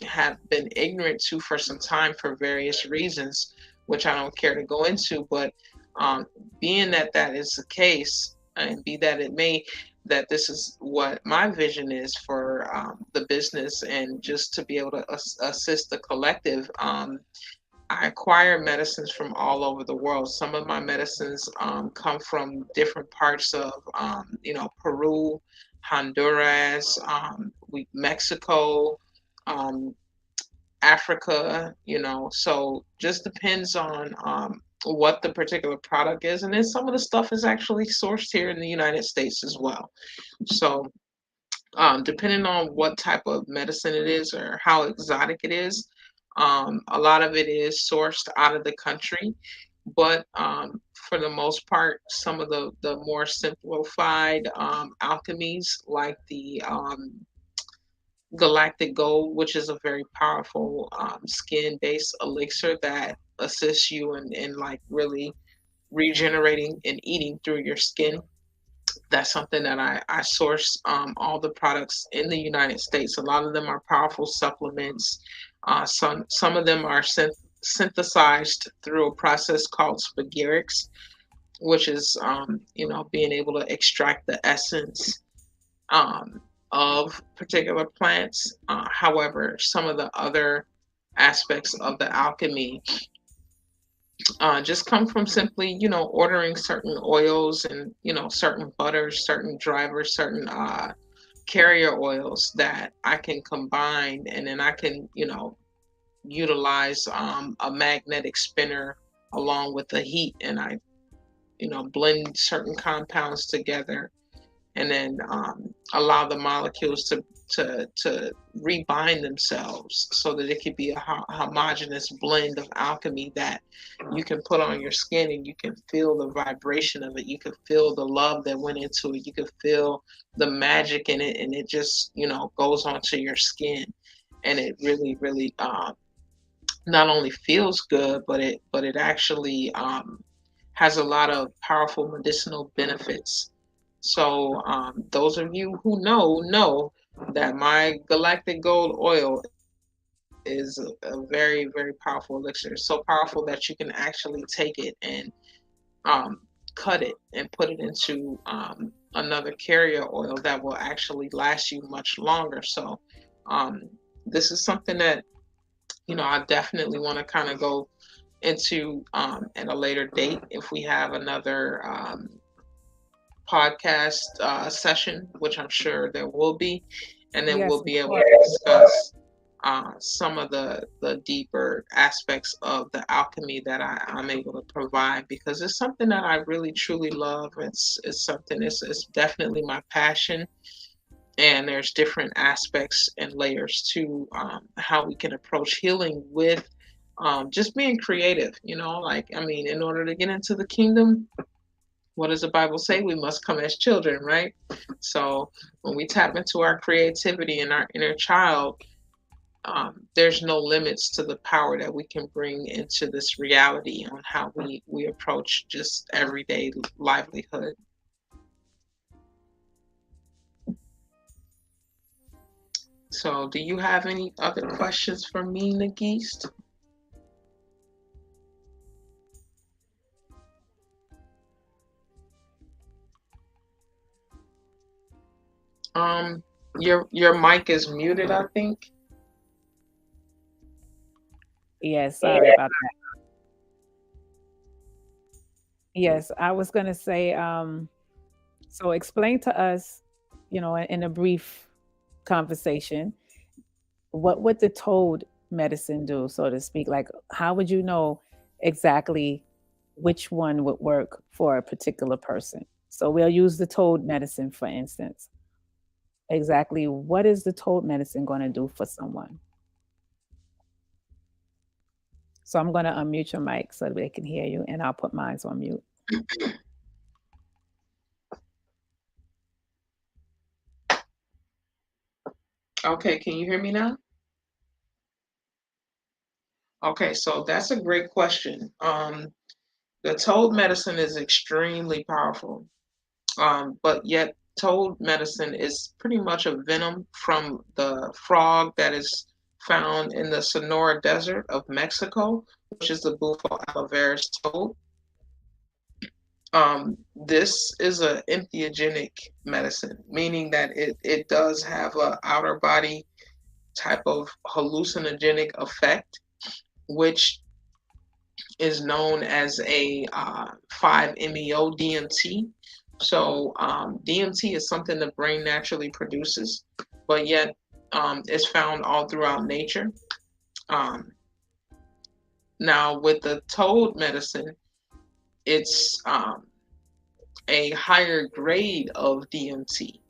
have been ignorant to for some time for various reasons, which I don't care to go into. But um, being that that is the case, and be that it may, that this is what my vision is for the business, and just to be able to assist the collective. I acquire medicines from all over the world. Some of my medicines come from different parts of, Peru, Honduras, Mexico, um, Africa, so just depends on what the particular product is. And then some of the stuff is actually sourced here in the United States as well. So depending on what type of medicine it is or how exotic it is, a lot of it is sourced out of the country. But for the most part, some of the more simplified alchemies, like the Galactic Gold, which is a very powerful skin-based elixir that assists you in like really regenerating and eating through your skin. That's something that I source all the products in the United States. A lot of them are powerful supplements. Some of them are synthesized through a process called spagyrics, which is being able to extract the essence um, of particular plants. However, some of the other aspects of the alchemy just come from simply, ordering certain oils and, certain butters, certain drivers, certain carrier oils that I can combine, and then I can, utilize a magnetic spinner along with the heat, and I, blend certain compounds together, and then allow the molecules to rebind themselves so that it could be a homogeneous blend of alchemy that you can put on your skin, and you can feel the vibration of it. You can feel the love that went into it. You can feel the magic in it, and it just goes onto your skin, and it really really not only feels good, but it actually has a lot of powerful medicinal benefits. So those of you who know that my Galactic Gold oil is a very, very powerful elixir. It's so powerful that you can actually take it and cut it and put it into another carrier oil that will actually last you much longer. So this is something that I definitely want to kind of go into at a later date if we have another podcast session, which I'm sure there will be, and then Yes, we'll of be able course. to discuss some of the deeper aspects of the alchemy that I'm able to provide, because it's something that I really truly love. It's something, it's definitely my passion, and there's different aspects and layers to how we can approach healing with just being creative. Like, I mean, in order to get into the kingdom, what does the Bible say? We must come as children, right? So when we tap into our creativity and our inner child, there's no limits to the power that we can bring into this reality on how we approach just everyday livelihood. So do you have any other questions for me, Nagist? Um, your mic is muted, I think. Yes, sorry about that. Yes, I was going to say, so explain to us, in a brief conversation, what would the toad medicine do, so to speak? Like, how would you know exactly which one would work for a particular person? So we'll use the toad medicine, for instance. Exactly what is the toad medicine going to do for someone? So I'm going to unmute your mic so they can hear you, and I'll put mine on mute. Okay, can you hear me now? Okay, so that's a great question. The toad medicine is extremely powerful, but yet toad medicine is pretty much a venom from the frog that is found in the Sonora Desert of Mexico, which is the Bufo alvarez toad. This is an entheogenic medicine, meaning that it does have a outer body type of hallucinogenic effect, which is known as a 5-MeO DMT. So DMT is something the brain naturally produces, but yet it's found all throughout nature. Um, Now, with the toad medicine, it's a higher grade of DMT.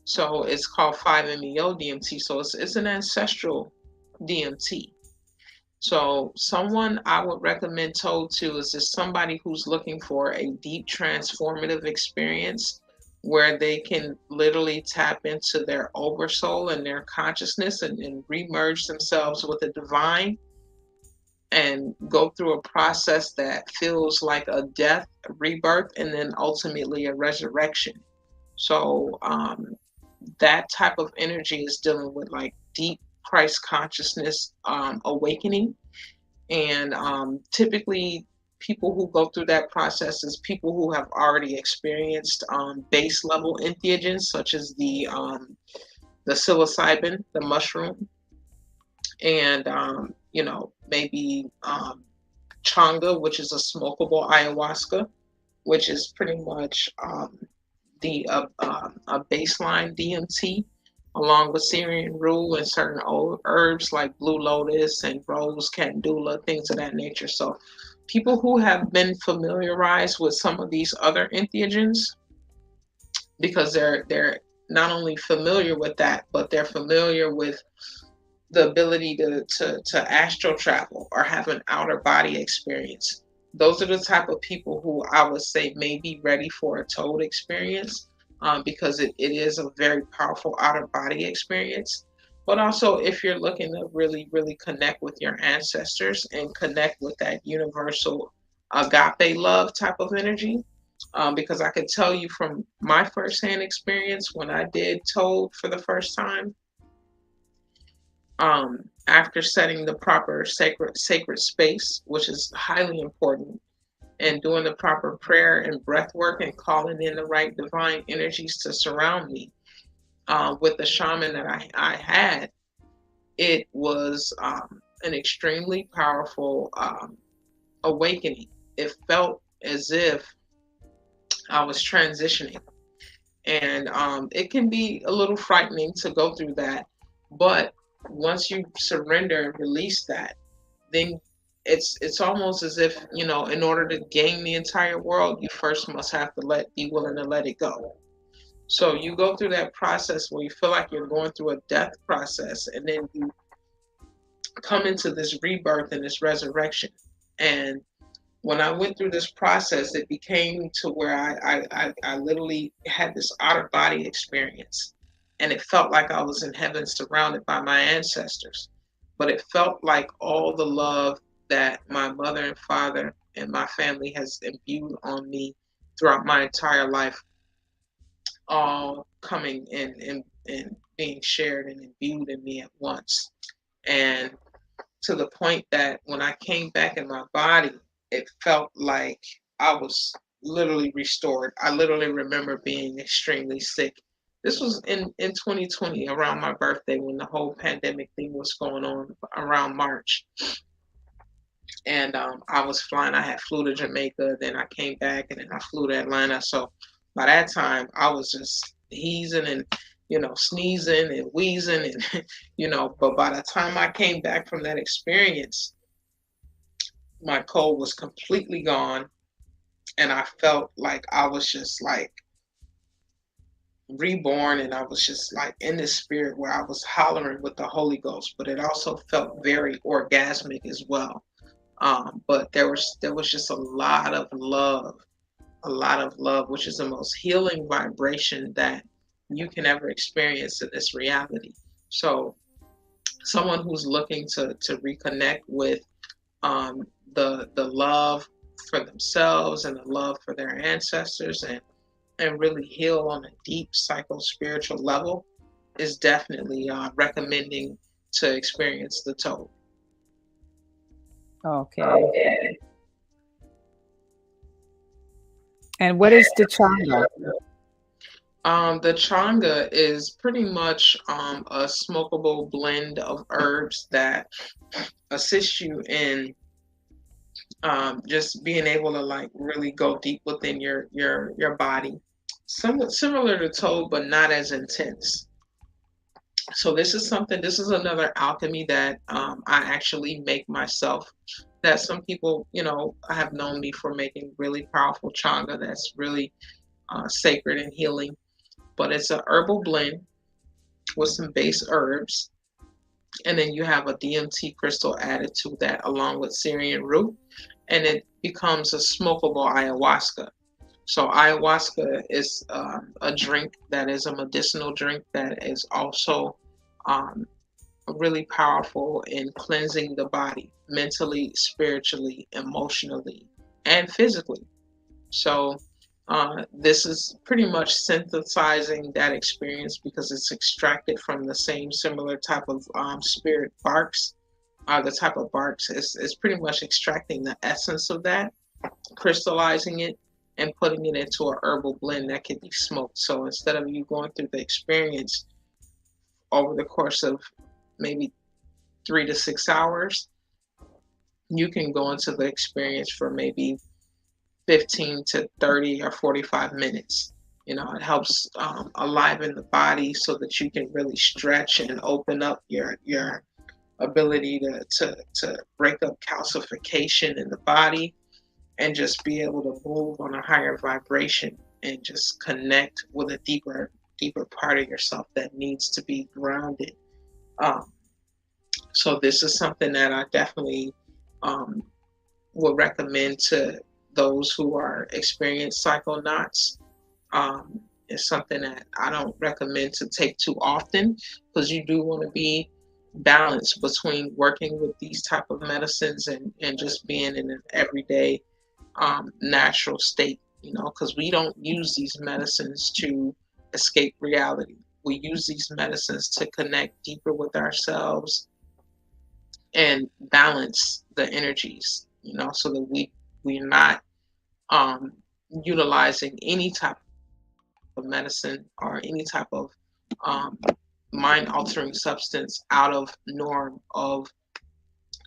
So it's called 5-MeO DMT. So it's an ancestral DMT. So someone I would recommend toad to is just somebody who's looking for a deep transformative experience where they can literally tap into their oversoul and their consciousness and remerge themselves with the divine and go through a process that feels like a death, a rebirth, and then ultimately a resurrection. So that type of energy is dealing with like deep Christ consciousness awakening. And typically, people who go through that process is people who have already experienced base level entheogens, such as the psilocybin, the mushroom, and maybe changa, which is a smokable ayahuasca, which is pretty much the a baseline DMT, along with Syrian rue and certain old herbs like blue lotus and rose candula, things of that nature. So people who have been familiarized with some of these other entheogens, because they're not only familiar with that, but they're familiar with the ability to astral travel or have an outer body experience. Those are the type of people who I would say may be ready for a toad experience, because it is a very powerful outer body experience. But also, if you're looking to really, really connect with your ancestors and connect with that universal agape love type of energy, because I can tell you from my firsthand experience when I did toad for the first time, after setting the proper sacred space, which is highly important, and doing the proper prayer and breath work and calling in the right divine energies to surround me, with the shaman that I had, it was an extremely powerful awakening. It felt as if I was transitioning. And it can be a little frightening to go through that. But once you surrender and release that, then it's almost as if, in order to gain the entire world, you first must have to be willing to let it go. So you go through that process where you feel like you're going through a death process, and then you come into this rebirth and this resurrection. And when I went through this process, it became to where I literally had this outer body experience. And it felt like I was in heaven surrounded by my ancestors. But it felt like all the love that my mother and father and my family has imbued on me throughout my entire life, all coming and being shared and imbued in me at once. And to the point that when I came back in my body, it felt like I was literally restored. I literally remember being extremely sick. This was in 2020, around my birthday, when the whole pandemic thing was going on around March. And I was flying. I had flew to Jamaica, then I came back, and then I flew to Atlanta. So by that time, I was just heezing and sneezing and wheezing and But by the time I came back from that experience, my cold was completely gone, and I felt like I was just like reborn, and I was just like in this spirit where I was hollering with the Holy Ghost. But it also felt very orgasmic as well. But there was just a lot of love, which is the most healing vibration that you can ever experience in this reality. So someone who's looking to reconnect with the love for themselves and the love for their ancestors, and really heal on a deep psycho-spiritual level, is definitely recommending to experience the toad. Okay. And what is the changa? The changa is pretty much a smokable blend of herbs that assist you in Just being able to like really go deep within your body, somewhat similar to Toad, but not as intense. So this is something. This is another alchemy that I actually make myself. That some people, have known me for making really powerful changa. That's really sacred and healing. But it's a herbal blend with some base herbs, and then you have a DMT crystal added to that, along with Syrian root, and it becomes a smokable ayahuasca. So ayahuasca is a drink that is a medicinal drink that is also um, really powerful in cleansing the body mentally, spiritually, emotionally, and physically. So this is pretty much synthesizing that experience because it's extracted from the same similar type of spirit barks. The type of barks is pretty much extracting the essence of that, crystallizing it, and putting it into a herbal blend that can be smoked. So instead of you going through the experience over the course of maybe 3 to 6 hours, you can go into the experience for maybe 15 to 30 or 45 minutes. It helps aliven the body so that you can really stretch and open up your ability to break up calcification in the body and just be able to move on a higher vibration and just connect with a deeper part of yourself that needs to be grounded. Um, so this is something that I definitely um, would recommend to those who are experienced psychonauts. It's something that I don't recommend to take too often because you do want to be balanced between working with these type of medicines and just being in an everyday natural state, because we don't use these medicines to escape reality. We use these medicines to connect deeper with ourselves and balance the energies, so that we're not um, utilizing any type of medicine or any type of um, mind altering substance out of norm of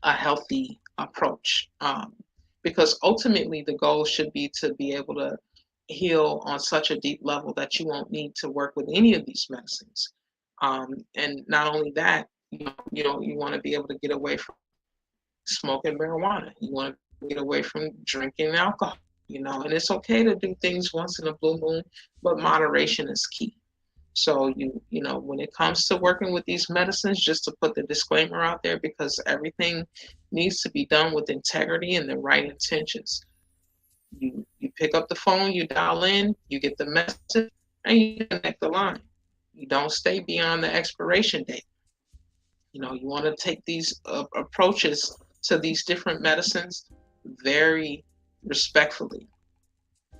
a healthy approach. Because ultimately, the goal should be to be able to heal on such a deep level that you won't need to work with any of these medicines. And not only that, you want to be able to get away from smoking marijuana. You want to get away from drinking alcohol. And it's okay to do things once in a blue moon, but moderation is key. So when it comes to working with these medicines, just to put the disclaimer out there, because everything needs to be done with integrity and the right intentions. You pick up the phone, you dial in, you get the message, and you connect the line. You don't stay beyond the expiration date. You want to take these approaches to these different medicines very respectfully,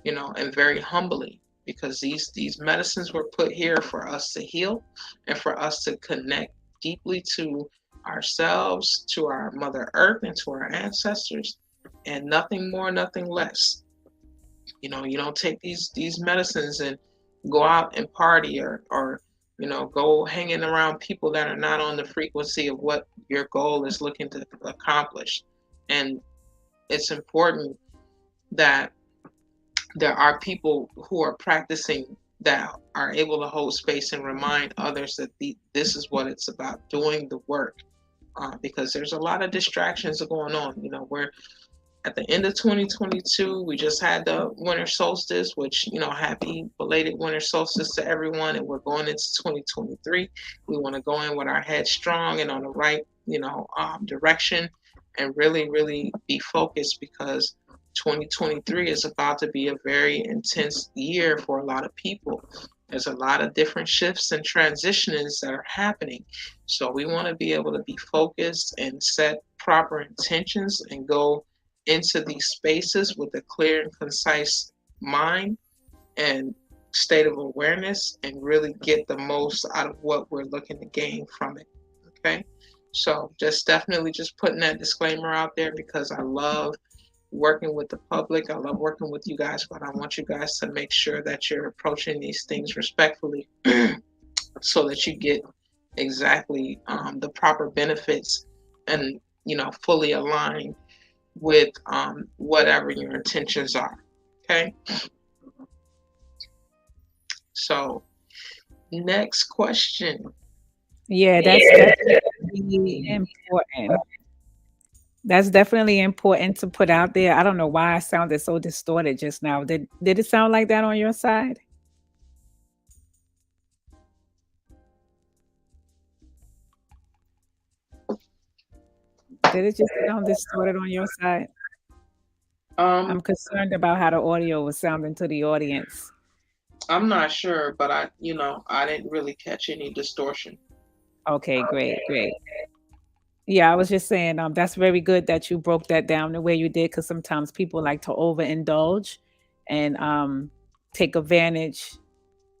and very humbly, because these medicines were put here for us to heal and for us to connect deeply to ourselves, to our Mother Earth, and to our ancestors, and nothing more, nothing less. You don't take these medicines and go out and party or go hanging around people that are not on the frequency of what your goal is looking to accomplish. And it's important that there are people who are practicing that are able to hold space and remind others that this is what it's about, doing the work. Because there's a lot of distractions going on. We're at the end of 2022. We just had the winter solstice, which, happy belated winter solstice to everyone. And we're going into 2023. We want to go in with our head strong and on the right, direction, and really, really be focused, because 2023 is about to be a very intense year for a lot of people. There's a lot of different shifts and transitions that are happening. So we want to be able to be focused and set proper intentions and go into these spaces with a clear and concise mind and state of awareness, and really get the most out of what we're looking to gain from it. Okay. So just definitely just putting that disclaimer out there, because I love working with the public. I love working with you guys, but I want you guys to make sure that you're approaching these things respectfully so that you get exactly the proper benefits and, fully aligned with whatever your intentions are. Okay. So next question. Yeah, that's definitely important. That's definitely important to put out there. I don't know why I sounded so distorted just now. Did it sound like that on your side? Did it just sound distorted on your side? Um, I'm concerned about how the audio was sounding to the audience. I'm not sure, but I didn't really catch any distortion. Okay, great, great. Yeah, I was just saying, that's very good that you broke that down the way you did, because sometimes people like to overindulge and take advantage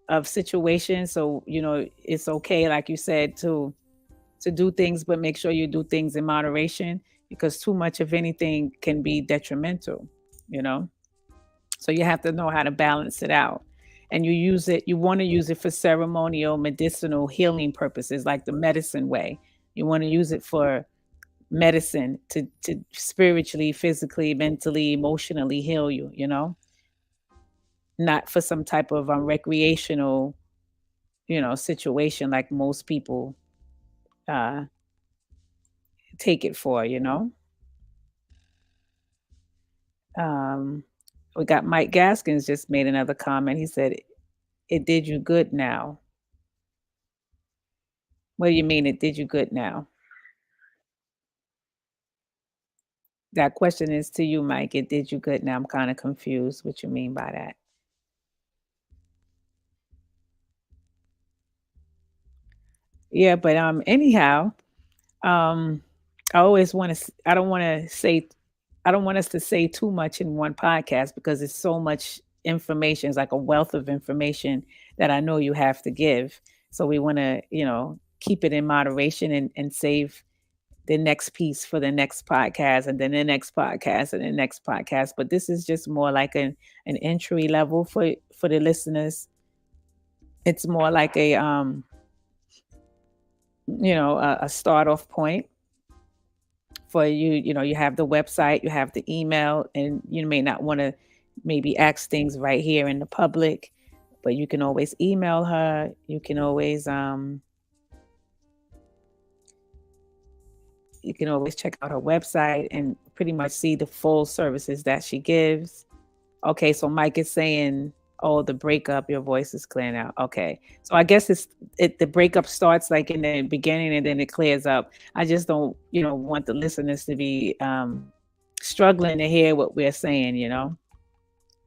of situations. So, it's okay, like you said, to do things, but make sure you do things in moderation, because too much of anything can be detrimental, you know? So you have to know how to balance it out. And you want to use it for ceremonial, medicinal, healing purposes, like the medicine way. You want to use it for medicine to spiritually, physically, mentally, emotionally heal you, not for some type of recreational, situation like most people uh take it for, Um, we got Mike Gaskins just made another comment. He said, "It did you good now." What do you mean it did you good now? That question is to you, Mike. It did you good now. I'm kind of confused what you mean by that. Yeah, but anyhow, um I always want to I don't want us to say too much in one podcast, because it's so much information. It's like a wealth of information that I know you have to give. So we want to, keep it in moderation, and save the next piece for the next podcast, and then the next podcast, and the next podcast. But this is just more like an entry level for the listeners. It's more like a start off point for you. You have the website, you have the email, and you may not want to maybe ask things right here in the public, but you can always email her. You can always check out her website and pretty much see the full services that she gives. Okay, so Mike is saying, "Oh, the breakup, your voice is clearing out." Okay, so I guess the breakup starts like in the beginning and then it clears up. I just don't, want the listeners to be struggling to hear what we're saying,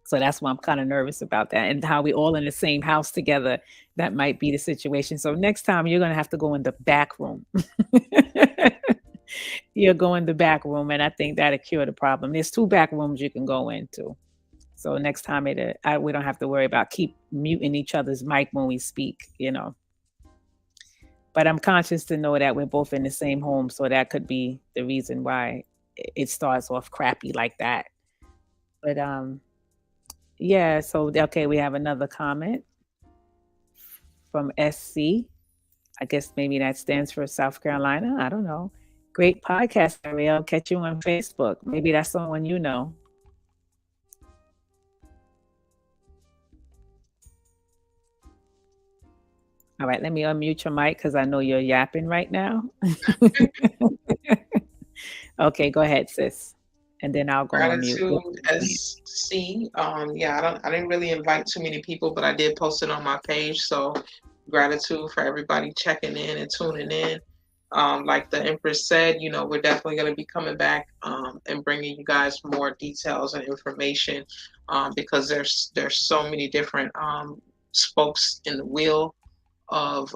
So that's why I'm kind of nervous about that, and how we all in the same house together. That might be the situation. So next time you're gonna have to go in the back room. You'll go in the back room, and I think that'll cure the problem. There's 2 back rooms you can go into. So next time we don't have to worry about keep muting each other's mic when we speak. But I'm conscious to know that we're both in the same home, so that could be the reason why it starts off crappy like that. But yeah. So okay, we have another comment from SC. I guess maybe that stands for South Carolina. I don't know. Great podcast, Ariel. Catch you on Facebook. Maybe that's someone you know. All right, let me unmute your mic because I know you're yapping right now. Okay, go ahead, sis. And then I'll go on mute. Gratitude SC. Yeah, I didn't really invite too many people, but I did post it on my page. So gratitude for everybody checking in and tuning in. Like the Empress said, we're definitely going to be coming back and bringing you guys more details and information, because there's so many different spokes in the wheel of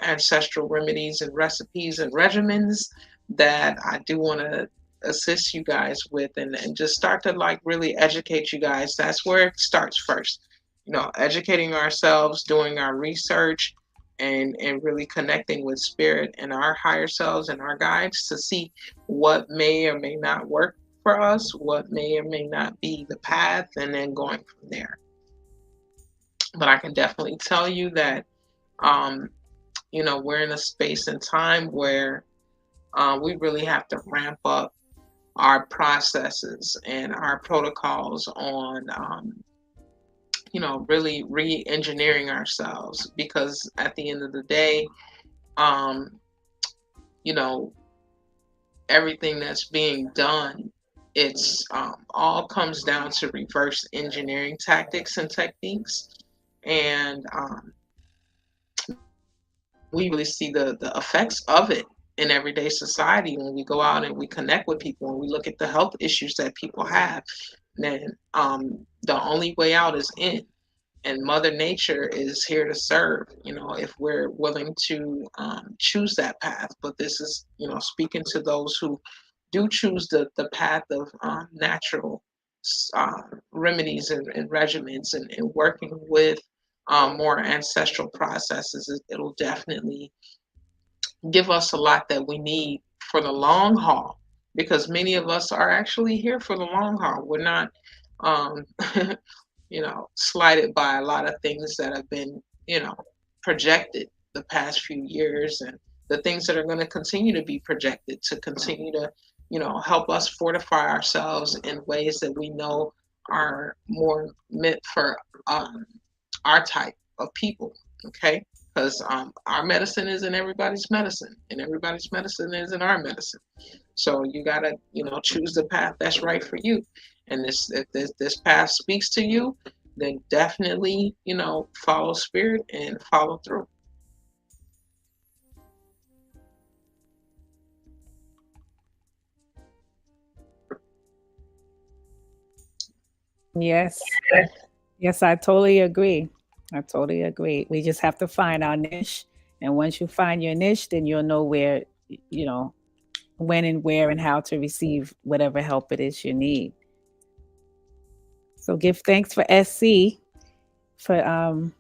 ancestral remedies and recipes and regimens that I do want to assist you guys with, and just start to like really educate you guys. That's where it starts first. Educating ourselves, doing our research, and really connecting with spirit and our higher selves and our guides to see what may or may not work for us, what may or may not be the path, and then going from there. But I can definitely tell you that um, we're in a space and time where we really have to ramp up our processes and our protocols on, really re-engineering ourselves, because at the end of the day, um, you know, everything that's being done, it's all comes down to reverse engineering tactics and techniques. And we really see the effects of it in everyday society when we go out and we connect with people and we look at the health issues that people have. Then the only way out is in. And Mother Nature is here to serve, if we're willing to choose that path. But this is, speaking to those who do choose the path of natural remedies and regimens, and working with more ancestral processes. It'll definitely give us a lot that we need for the long haul, because many of us are actually here for the long haul. We're not um, slighted by a lot of things that have been, projected the past few years, and the things that are going to continue to be projected to continue to, help us fortify ourselves in ways that we know are more meant for um, our type of people. Okay. Because our medicine isn't everybody's medicine, and everybody's medicine isn't our medicine. So you gotta, choose the path that's right for you. And if this path speaks to you, then definitely, follow spirit and follow through. Yes. Yes, I totally agree. I totally agree. We just have to find our niche. And once you find your niche, then you'll know where, you know, when and where and how to receive whatever help it is you need. So give thanks for SC for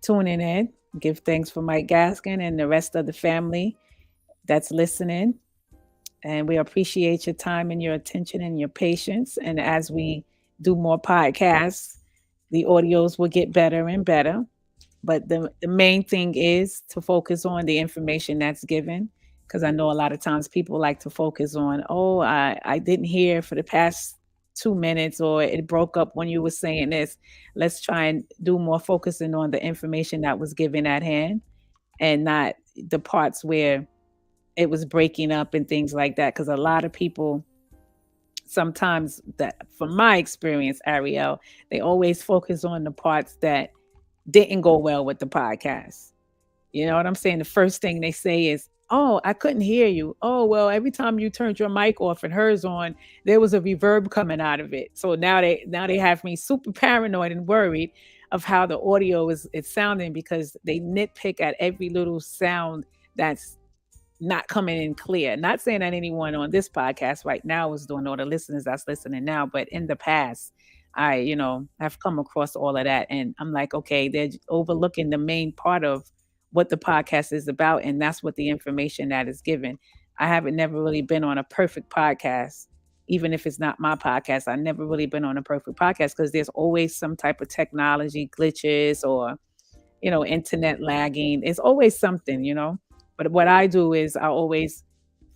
tuning in. Give thanks for Mike Gaskin and the rest of the family that's listening. And we appreciate your time and your attention and your patience. And as we do more podcasts, the audios will get better and better. But the main thing is to focus on the information that's given. Because I know a lot of times people like to focus on, oh, I didn't hear for the past 2 minutes, or it broke up when you were saying this. Let's try and do more focusing on the information that was given at hand, and not the parts where it was breaking up and things like that. Because a lot of people sometimes, that from my experience, Ariel, they always focus on the parts that didn't go well with the podcast. You know what I'm saying? The first thing they say is, "Oh, I couldn't hear you." "Oh, well, every time you turned your mic off and hers on, there was a reverb coming out of it." So now they have me super paranoid and worried of how the audio is sounding, because they nitpick at every little sound that's not coming in clear. Not saying that anyone on this podcast right now is doing, or the listeners that's listening now, but in the past, I, have come across all of that. And I'm like, okay, they're overlooking the main part of what the podcast is about. And that's what the information that is given. I haven't never really been on a perfect podcast. Even if it's not my podcast, I've never really been on a perfect podcast, because there's always some type of technology glitches, or internet lagging. It's always something. But what I do is I always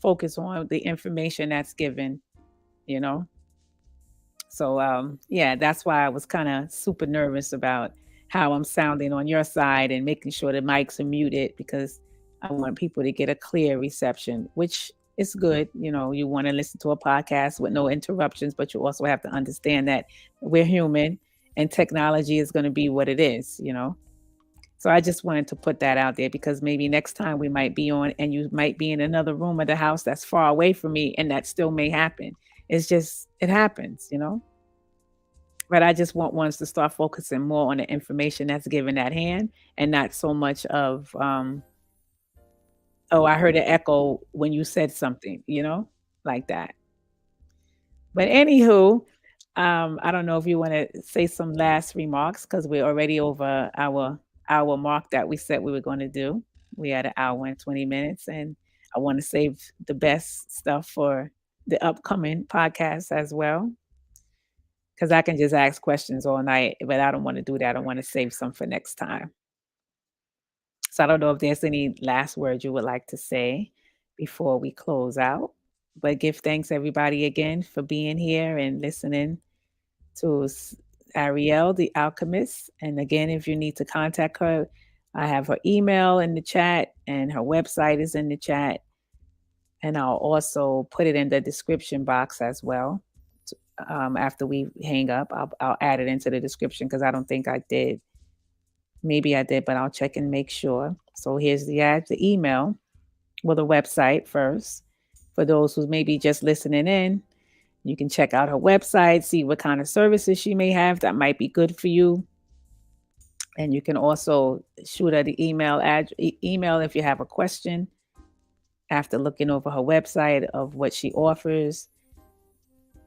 focus on the information that's given, you know. So yeah, that's why I was kind of super nervous about how I'm sounding on your side, and making sure the mics are muted, because I want people to get a clear reception, which is good. You want to listen to a podcast with no interruptions, but you also have to understand that we're human, and technology is going to be what it is. So I just wanted to put that out there, because maybe next time we might be on, and you might be in another room of the house that's far away from me, and that still may happen. It's just, it happens. But I just want ones to start focusing more on the information that's given at hand, and not so much of, oh, I heard an echo when you said something, like that. But anywho, I don't know if you want to say some last remarks, because we're already over our hour mark that we said we were going to do. We had an hour and 20 minutes, and I want to save the best stuff for the upcoming podcast as well, because I can just ask questions all night, but I don't want to do that. I want to save some for next time. So I don't know if there's any last words you would like to say before we close out. But give thanks everybody again for being here and listening to Ariel the Alchemist. And again, if you need to contact her, I have her email in the chat and her website is in the chat. And I'll also put it in the description box as well. After we hang up, I'll add it into the description because I don't think I did. Maybe I did, but I'll check and make sure. So here's the email, well, the website first. For those who's maybe just listening in, you can check out her website, see what kind of services she may have that might be good for you. And you can also shoot her the email if you have a question after looking over her website of what she offers.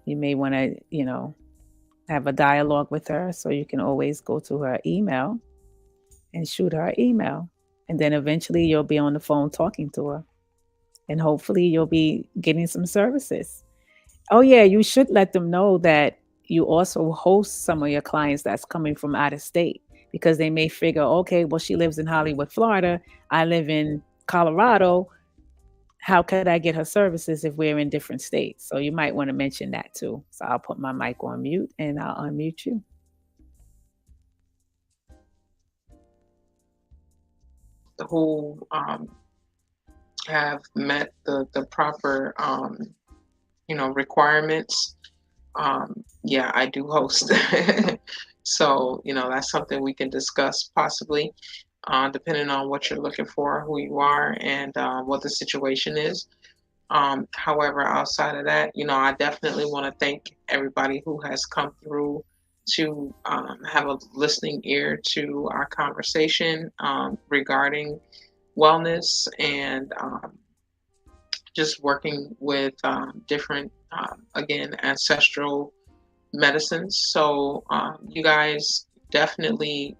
You may want to, have a dialogue with her. So you can always go to her email and shoot her email. And then eventually you'll be on the phone talking to her. And hopefully you'll be getting some services. Oh, yeah, you should let them know that you also host some of your clients that's coming from out of state because they may figure, okay, well, she lives in Hollywood, Florida. I live in Colorado. How could I get her services if we're in different states? So you might want to mention that too. So I'll put my mic on mute and I'll unmute you. Who have met the proper requirements. Yeah, I do host. So that's something we can discuss possibly, depending on what you're looking for, who you are, and what the situation is. However, outside of that, I definitely want to thank everybody who has come through to have a listening ear to our conversation regarding wellness and just working with different, again, ancestral medicines. So you guys definitely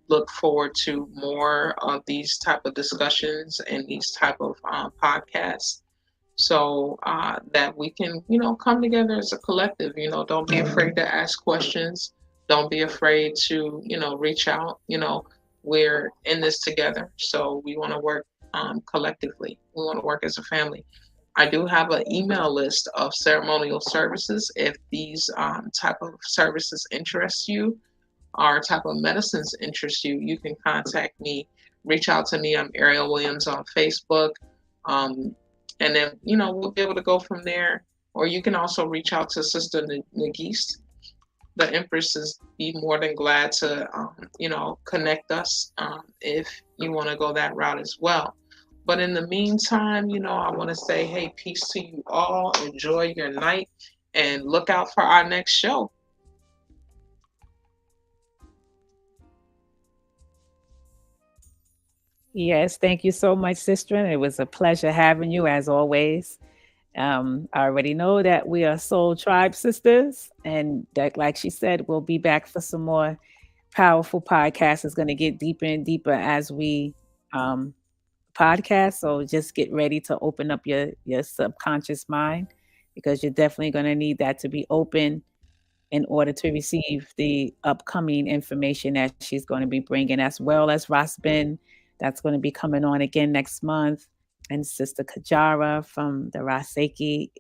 look forward to more of these type of discussions and these type of podcasts so that we can come together as a collective. Don't be afraid to ask questions, don't be afraid to reach out. We're in this together, so we want to work collectively, we want to work as a family. I do have an email list of ceremonial services. If these type of services interest you, or type of medicines interest you, you can contact me, reach out to me. I'm Ariel Williams on Facebook. Um, and then, we'll be able to go from there. Or you can also reach out to Sister Nagist. The Empress is be more than glad to, connect us if you want to go that route as well. But in the meantime, I want to say, hey, peace to you all. Enjoy your night and look out for our next show. Yes, thank you so much, sister. It was a pleasure having you as always. I already know that we are soul tribe sisters, and that, like she said, we'll be back for some more powerful podcasts. It's going to get deeper and deeper as we um, podcast. So just get ready to open up your subconscious mind because you're definitely going to need that to be open in order to receive the upcoming information that she's going to be bringing, as well as Rasbin, that's going to be coming on again next month, and Sister Kajara from the Raseki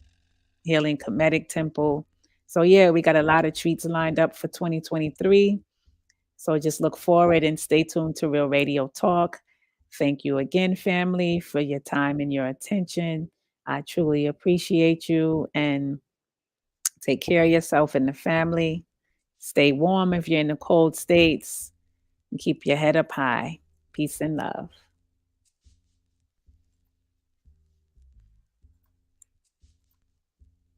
Healing Comedic Temple. So, yeah, we got a lot of treats lined up for 2023. So just look forward and stay tuned to Real Radio Talk. Thank you again, family, for your time and your attention. I truly appreciate you and take care of yourself and the family. Stay warm if you're in the cold states and keep your head up high. Peace and love.